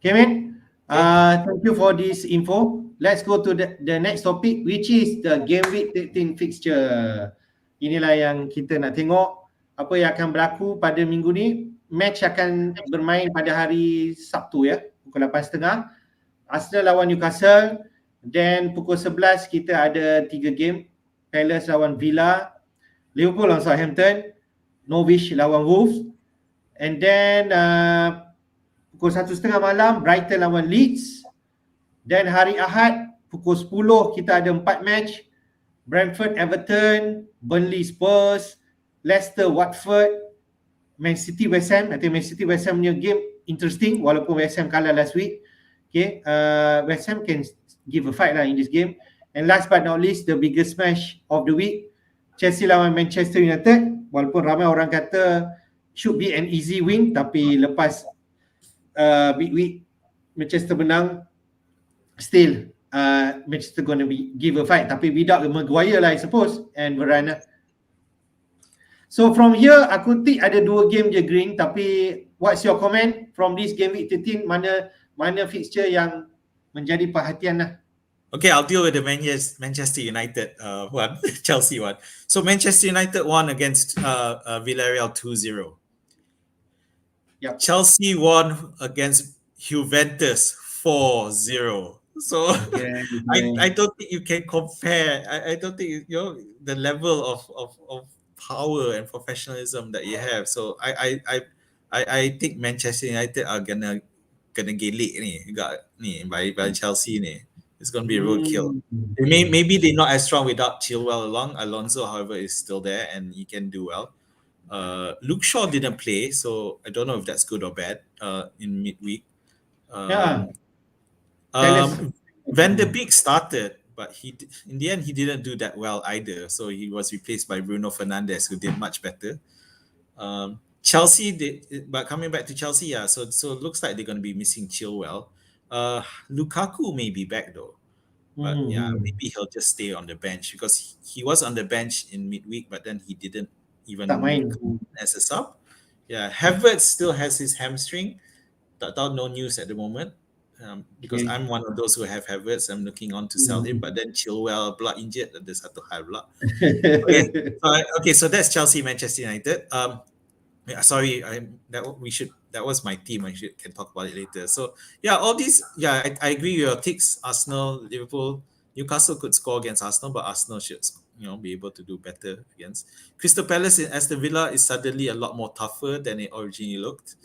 man. Thank you for this info. Let's go to the next topic, which is the Gameweek 13 fixture. Inilah yang kita nak tengok apa yang akan berlaku pada minggu ni. Match akan bermain pada hari Sabtu pukul 8.30. Arsenal lawan Newcastle. Then pukul 11 kita ada 3 game. Palace lawan Villa, Liverpool lawan Southampton, Norwich lawan Wolves, and then pukul 1.30 malam Brighton lawan Leeds. Then hari Ahad pukul 10 kita ada 4 match, Brentford Everton, Burnley Spurs, Leicester Watford, Man City West Ham. I think Man City West Ham punya game interesting walaupun West Ham kalah last week. Okay, West Ham can give a fight lah in this game. And last but not least, the biggest match of the week, Chelsea lawan Manchester United. Walaupun ramai orang kata should be an easy win, tapi lepas big week Manchester menang, still Manchester gonna be give a fight, tapi without Maguire lah I suppose, and Varane. So from here aku think ada 2 game je Green, tapi what's your comment from this game week 13, mana fixture yang menjadi perhatian lah? Okay, I'll deal with the Manchester United one, Chelsea one. So Manchester United won against Villarreal 2-0. Yep. Chelsea won against Juventus 4-0. So I don't think you can compare. I don't think the level of power and professionalism that you have. So I think Manchester United are gonna gelik by Chelsea ni. It's gonna be a roadkill. Maybe they're not as strong without Chilwell along. Alonso, however, is still there and he can do well. Luke Shaw didn't play, so I don't know if that's good or bad in midweek. Van de Beek started, but in the end he didn't do that well either. So he was replaced by Bruno Fernandes, who did much better. Chelsea did, but coming back to Chelsea, so it looks like they're going to be missing Chilwell. Lukaku may be back though, but maybe he'll just stay on the bench because he was on the bench in midweek, but then he didn't even come as a sub. Havertz still has his hamstring. No news at the moment. Because I'm one of those who have Havertz, I'm looking on to sell him, but then Chilwell pula injured, there's satu hal pula. Okay, so that's Chelsea, Manchester United. Sorry, that was my team. Can talk about it later. So all these, I agree with your ticks. Arsenal, Liverpool, Newcastle could score against Arsenal, but Arsenal should be able to do better against Crystal Palace. In Aston Villa is suddenly a lot more tougher than it originally looked.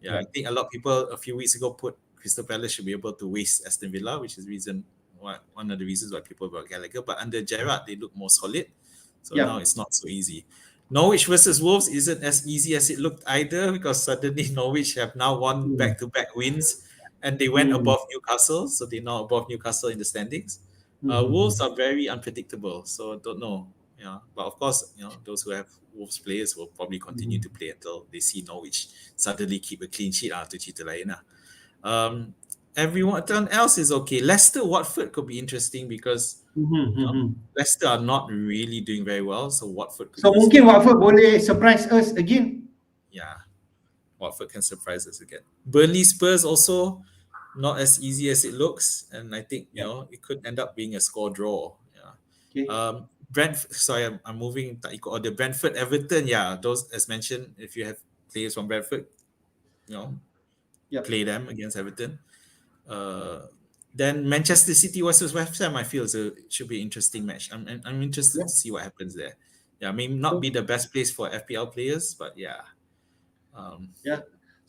I think a lot of people a few weeks ago put Crystal Palace should be able to waste Aston Villa, which is one of the reasons why people brought Gallagher. But under Gerrard, they look more solid. So now it's not so easy. Norwich versus Wolves isn't as easy as it looked either, because suddenly Norwich have now won back-to-back wins and they went above Newcastle. So they're now above Newcastle in the standings. Wolves are very unpredictable, so don't know. But of course, those who have Wolves players will probably continue to play until they see Norwich suddenly keep a clean sheet after cerita lain lah. Everyone else is okay. Leicester, Watford could be interesting because Leicester are not really doing very well. So Watford. So mungkin Watford boleh surprise us again. Watford can surprise us again. Burnley, Spurs also not as easy as it looks, and I think it could end up being a score draw. Brentford. Sorry, I'm moving. The Brentford, Everton. Those as mentioned. If you have players from Brentford, play them against Everton. Then Manchester City versus West Ham, I feel it should be an interesting match. I'm interested to see what happens there. May not be the best place for FPL players, but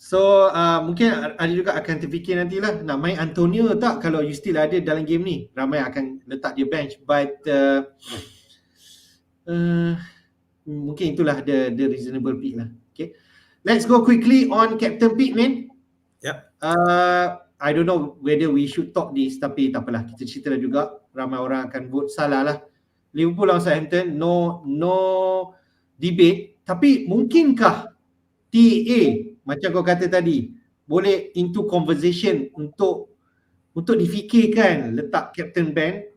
So mungkin ada juga akan terfikir nantilah nak main Antonio tak kalau you still ada dalam game ni. Ramai akan letak dia bench, but mungkin itulah the reasonable pick lah. Okay, let's go quickly on captain pick, man. I don't know whether we should talk this, tapi tak apalah, kita cerita juga. Ramai orang akan vote salah lah. Liverpool lawan Southampton, no debate. Tapi mungkinkah TAA macam kau kata tadi boleh into conversation untuk difikirkan letak captain ban?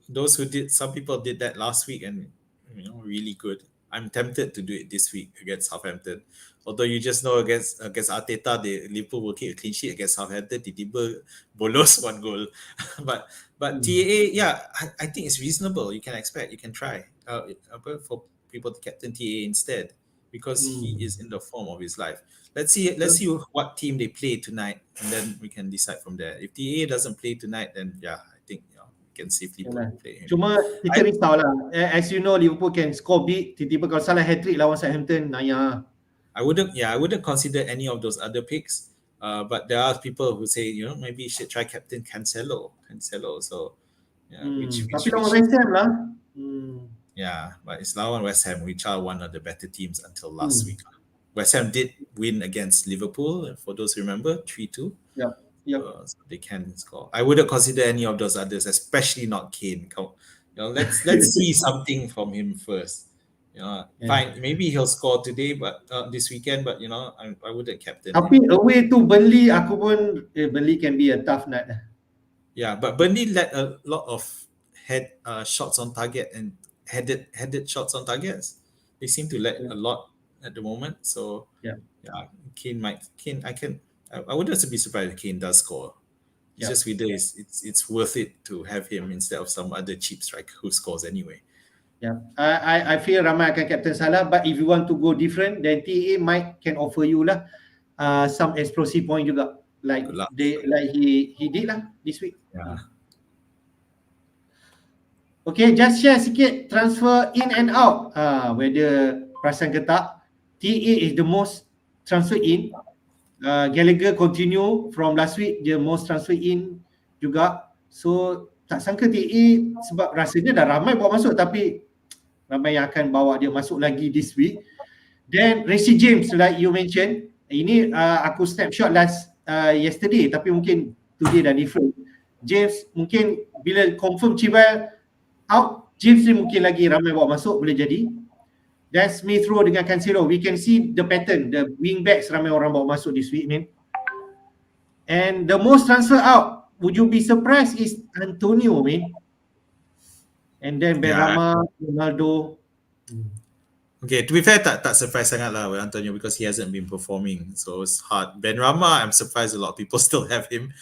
Those who did, some people did that last week and really good. I'm tempted to do it this week against Southampton. Although you just know against Arteta, Liverpool will keep a clean sheet against Southampton. Tiba-tiba bolos one goal. but TAA, I think it's reasonable. You can expect, you can try for people to captain TAA instead, because he is in the form of his life. Let's see what team they play tonight, and then we can decide from there. If TAA doesn't play tonight, then I think can safely play him. Cuma kita risaulah. As you know, Liverpool can score big. Tiba-tiba kalau salah hat-trick lawan Southampton, I wouldn't consider any of those other picks. But there are people who say, maybe you should try captain Cancelo. So, tapi lawan West Ham lah. But it's lawan West Ham, which are one of the better teams until last week. West Ham did win against Liverpool, for those who remember, 3-2. Yep. So they can score. I wouldn't consider any of those others, especially not Kane. Let's see something from him first. Yeah. Fine. Maybe he'll score today, but this weekend. But I wouldn't captain Tapi him. away to Burnley, aku pun Burnley can be a tough nut. Yeah, but Burnley let a lot of head shots on target and headed shots on targets. They seem to let Yeah. a lot at the moment. So Yeah. yeah, Kane. I wouldn't be surprised if Kane does score. It's Yeah. just whether it's worth it to have him instead of some other cheap striker who scores anyway. Yeah, I feel ramai akan captain Salah, but if you want to go different, then TA might can offer you lah some explosive point juga, like Good luck. he did lah this week. Yeah. Okay, just share sikit transfer in and out. Whether perasan ke tak, TA is the most transfer in. Gallagher continue from last week, the most transfer in juga. So tak sangka TA sebab rasanya dah ramai bawa masuk, tapi ramai yang akan bawa dia masuk lagi this week. Then Reece James, like you mentioned, ini aku snapshot yesterday, tapi mungkin today dah different. James mungkin bila confirm Chilwell out, James ni mungkin lagi ramai bawa masuk, boleh jadi. Dan Smith Rowe dengan Cancelo, we can see the pattern, the wing backs ramai orang bawa masuk this week ni. And the most transfer out, would you be surprised, is Antonio, man. And then Benrahma, Ronaldo. Okay, to be fair, tak surprise sangat lah with Antonio because he hasn't been performing, so it's hard. Benrahma, I'm surprised a lot of people still have him,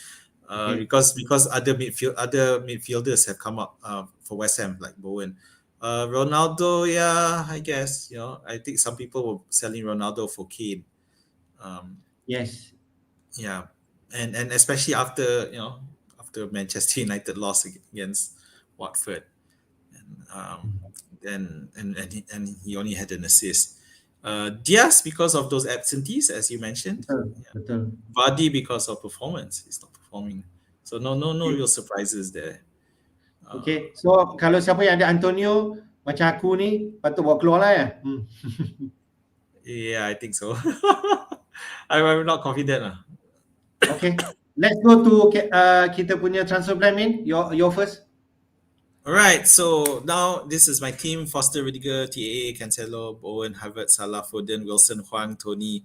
because other midfielders have come up for West Ham like Bowen. Ronaldo, yeah, I guess I think some people were selling Ronaldo for Kane. Yes. Yeah, and especially after Manchester United lost against Watford, and he only had an assist. Diaz because of those absentees, as you mentioned. Betul. Vardy because of performance, he's not performing. So no real surprises there. Okay, so kalau siapa yang ada Antonio macam aku ni, patut bawa keluar lah ya. Yeah, I think so. I'm not confident lah. Okay, let's go to kita punya transfer plan, Min. Your first. Alright, so now this is my team: Foster, Rudiger, TAA, Cancelo, Bowen, Havertz, Salah, Foden, Wilson, Huang, Tony,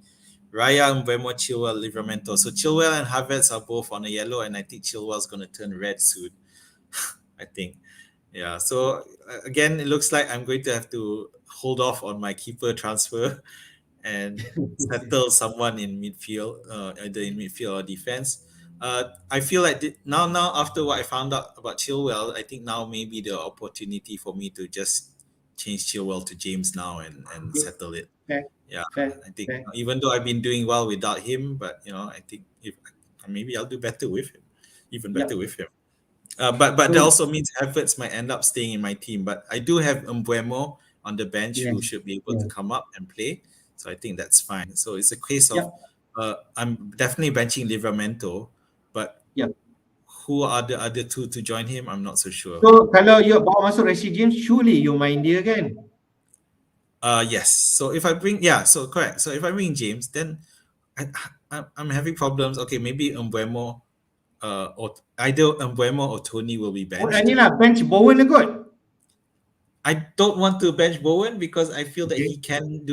Raya, Mbeumo, Chilwell, Livramento. So Chilwell and Havertz are both on a yellow, and I think Chilwell's going to turn red soon. I think. Yeah, so again, it looks like I'm going to have to hold off on my keeper transfer and settle someone in midfield, either in midfield or defense. I feel like now after what I found out about Chilwell, I think now maybe the opportunity for me to just change Chilwell to James now and settle it. Okay. Yeah, Fair. I think even though I've been doing well without him, but I think if maybe I'll do better with him, even better with him. But that also means Havertz might end up staying in my team. But I do have Mbeumo on the bench who should be able to come up and play. So I think that's fine. So it's a case of I'm definitely benching Livramento, but who are the other two to join him? I'm not so sure. So kalau you bawa masuk Reece James, surely you main dia kan? Yes. So if I bring so correct. So if I bring James, then I'm having problems. Okay, maybe Mbeumo. Or either Mbeumo or Tony will be benched. Inilah bench Bowen kot. I don't want to bench Bowen because I feel that he can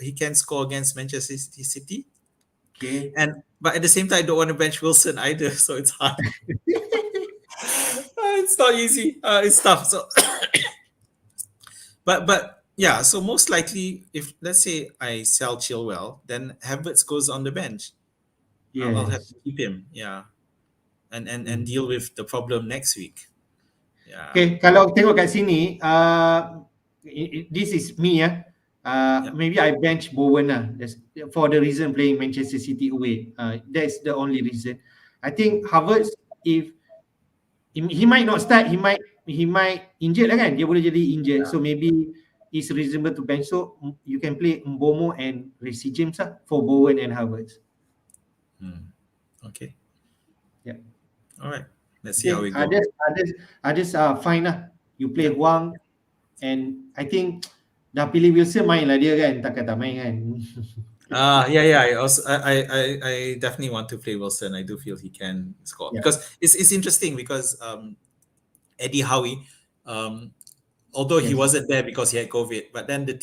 he can score against Manchester City. Okay. But at the same time, I don't want to bench Wilson either, so it's hard. It's not easy. It's tough. So, but yeah. So most likely, if let's say I sell Chilwell, then Havertz goes on the bench. Yes. I'll have to keep him. Yeah. And deal with the problem next week. Yeah. Okay, kalau tengok kat sini, this is me maybe I bench Bowen lah. That's for the reason playing Manchester City away. That's the only reason. I think Havertz, if he might not start, he might injured lah kan. Dia boleh jadi injured. So maybe it's reasonable to bench. So you can play Mbeumo and Reece James lah for Bowen and Havertz. Okay. Yeah. All right. Let's see how we go. Others are fine lah. You play Huang, and I think dah pilih Wilson, main lah dia kan. Takkan tak main kan. Yeah. I definitely want to play Wilson. I do feel he can score Yeah. because it's interesting because Eddie Howe, um, although he Yes. wasn't there because he had COVID, but then the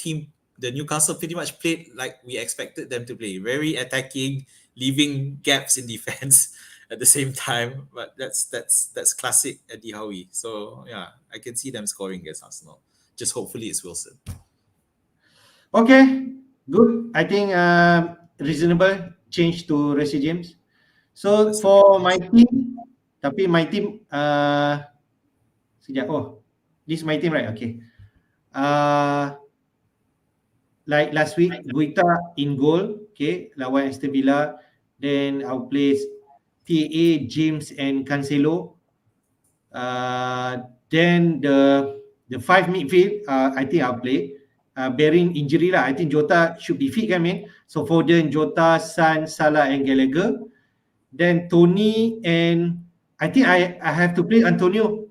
Newcastle pretty much played like we expected them to play, very attacking, leaving gaps in defense at the same time. But that's classic Eddie Howe. So yeah, I can see them scoring against Arsenal. Just hopefully it's Wilson. Okay, good. I think reasonable change to Resi James. So That's okay. for my team, tapi my team sekejap. Oh, this is my team, right? Okay. Like last week, Guita in goal, okay, lawan Aston Villa. Then I'll place TAA, James and Cancelo. Then the five midfield, I think I'll play. Bearing injury lah, I think Jota should be fit kan, man. So Foden, Jota, San, Salah and Gallagher. Then Tony and I think I have to play Antonio.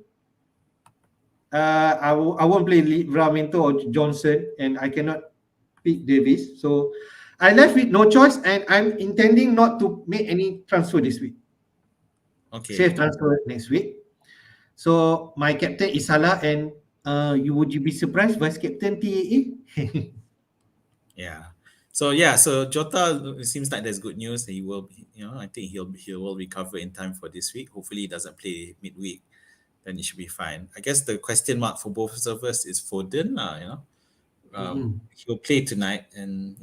I won't play Livramento or Johnson, and I cannot pick Davis. So I left with no choice, and I'm intending not to make any transfer this week. Okay. Save transfer next week. So my captain is Salah, and would you be surprised, vice captain TAA? Yeah. So Jota, it seems like there's good news. He will be, I think he will recover in time for this week. Hopefully he doesn't play midweek. Then it should be fine. I guess the question mark for both of us is Foden, he'll play tonight, and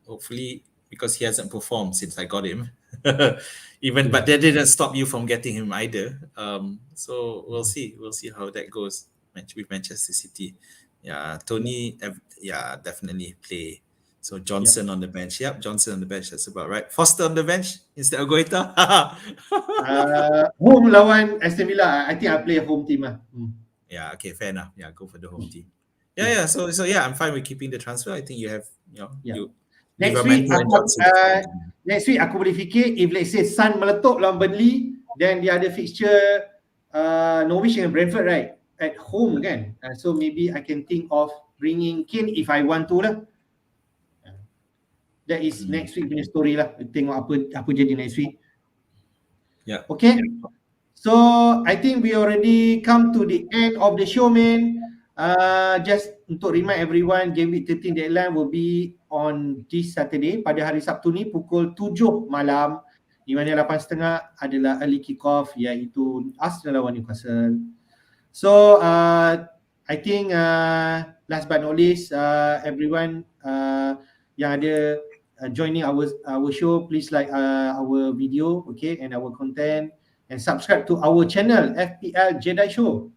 hopefully because he hasn't performed since I got him, but that didn't stop you from getting him either. So we'll see how that goes with Manchester City. Yeah, Tony, definitely play. So Johnson on the bench. Yep, Johnson on the bench. That's about right. Foster on the bench instead of Goita. Home lawan Aston Villa. I think I play home team lah. Yeah, okay, fair enough. Yeah, go for the home team. Yeah. So yeah, I'm fine with keeping the transfer. I think you have, you Next week, Livramento and Johnson. next week aku boleh fikir if let's say Sun meletup lawan Burnley, then dia ada fixture Norwich and Brentford, right? At home kan. So maybe I can think of bringing Kane if I want to lah. That is next week punya story lah. Tengok apa jadi next week. Yeah. Okay. So I think we already come to the end of the show, man. Just untuk remind everyone, Gameweek 13 deadline will be on this Saturday, pada hari Sabtu ni pukul 7 malam, di mana 8.30 adalah early kick-off, iaitu Arsenal lawan Newcastle. So I think last but not least, everyone yang ada joining our show, please like our video, okay, and our content, and subscribe to our channel FPL Jedi Show.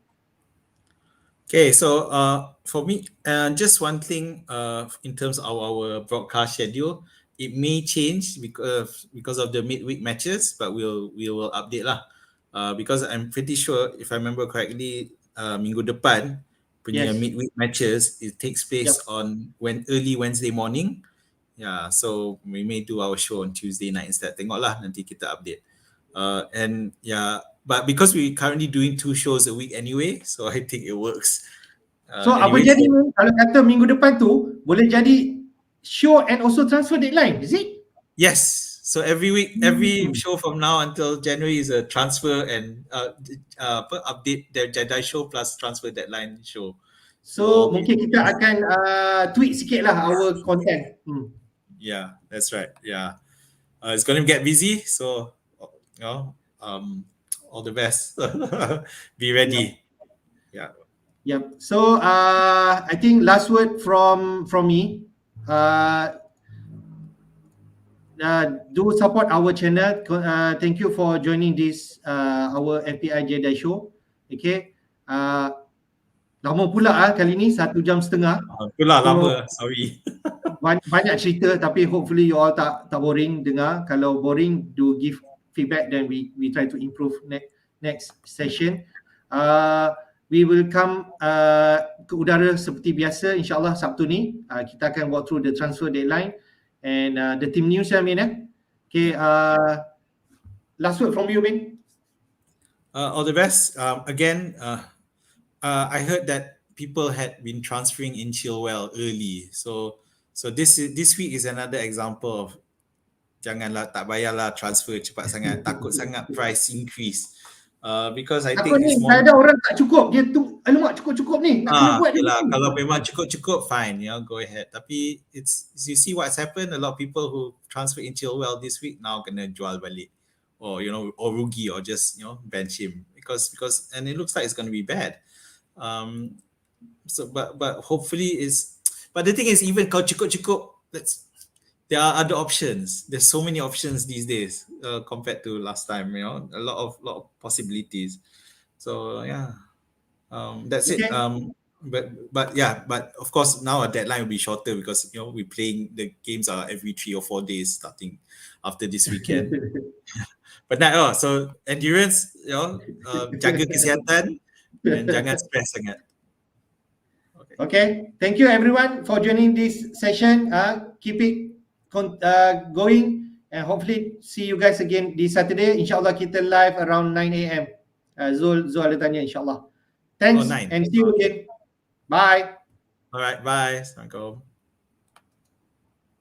Okay, so for me, just one thing in terms of our broadcast schedule, it may change because of the midweek matches, but we will update lah. Because I'm pretty sure, if I remember correctly, minggu depan punya midweek matches, it takes place on early Wednesday morning. Yeah, so we may do our show on Tuesday night instead. Tengoklah, nanti kita update. And yeah, but because we're currently doing 2 shows a week anyway, so I think it works. So apa jadi kalau kata minggu depan tu boleh jadi show and also transfer deadline, is it? Yes. So every week, every show from now until January is a transfer and update their Jedi show plus transfer deadline show. So mungkin kita akan tweak sikit lah our content. Yeah, that's right. Yeah, it's going to get busy, so all the best. Be ready. Yeah. Yep. So I think last word from me. Do support our channel. Thank you for joining this our FPL Jedi Show. Okay. Lama pula kali ni 1.5 jam. Itulah lama. Sorry. Banyak cerita, tapi hopefully you all tak boring dengar. Kalau boring, do give feedback, then we try to improve next session. We will come ke udara seperti biasa, insyaAllah Sabtu ni. Kita akan walk through the transfer deadline and the team news, Min. Okay, last word from you, Min. All the best. Again, I heard that people had been transferring in Chilwell early, so So this week is another example of janganlah, tak payahlah transfer cepat sangat, takut sangat price increase. Because I think Takut it's ni more. ada orang tak cukup, dia tu alamak cukup ni nak kena buat Yelah, ni. kalau memang cukup fine, go ahead. Tapi it's you see what's happened, a lot of people who transfer in Chilwell this week now kena jual balik, or or rugi, or just bench him because and it looks like it's going to be bad. So but hopefully but the thing is, even kalau cukup, there are other options. There's so many options these days compared to last time. A lot of possibilities. So yeah, that's it. But of course now our deadline will be shorter because we're playing, the games are every 3 or 4 days starting after this weekend. But now, so endurance, jaga kesihatan and jangan stress sangat. Okay, thank you everyone for joining this session. Keep it going, and hopefully see you guys again this Saturday. InsyaAllah kita live around 9 a.m. Zul ada tanya, insyaAllah. Thanks, and see you again. Bye. All right, bye. Assalamualaikum.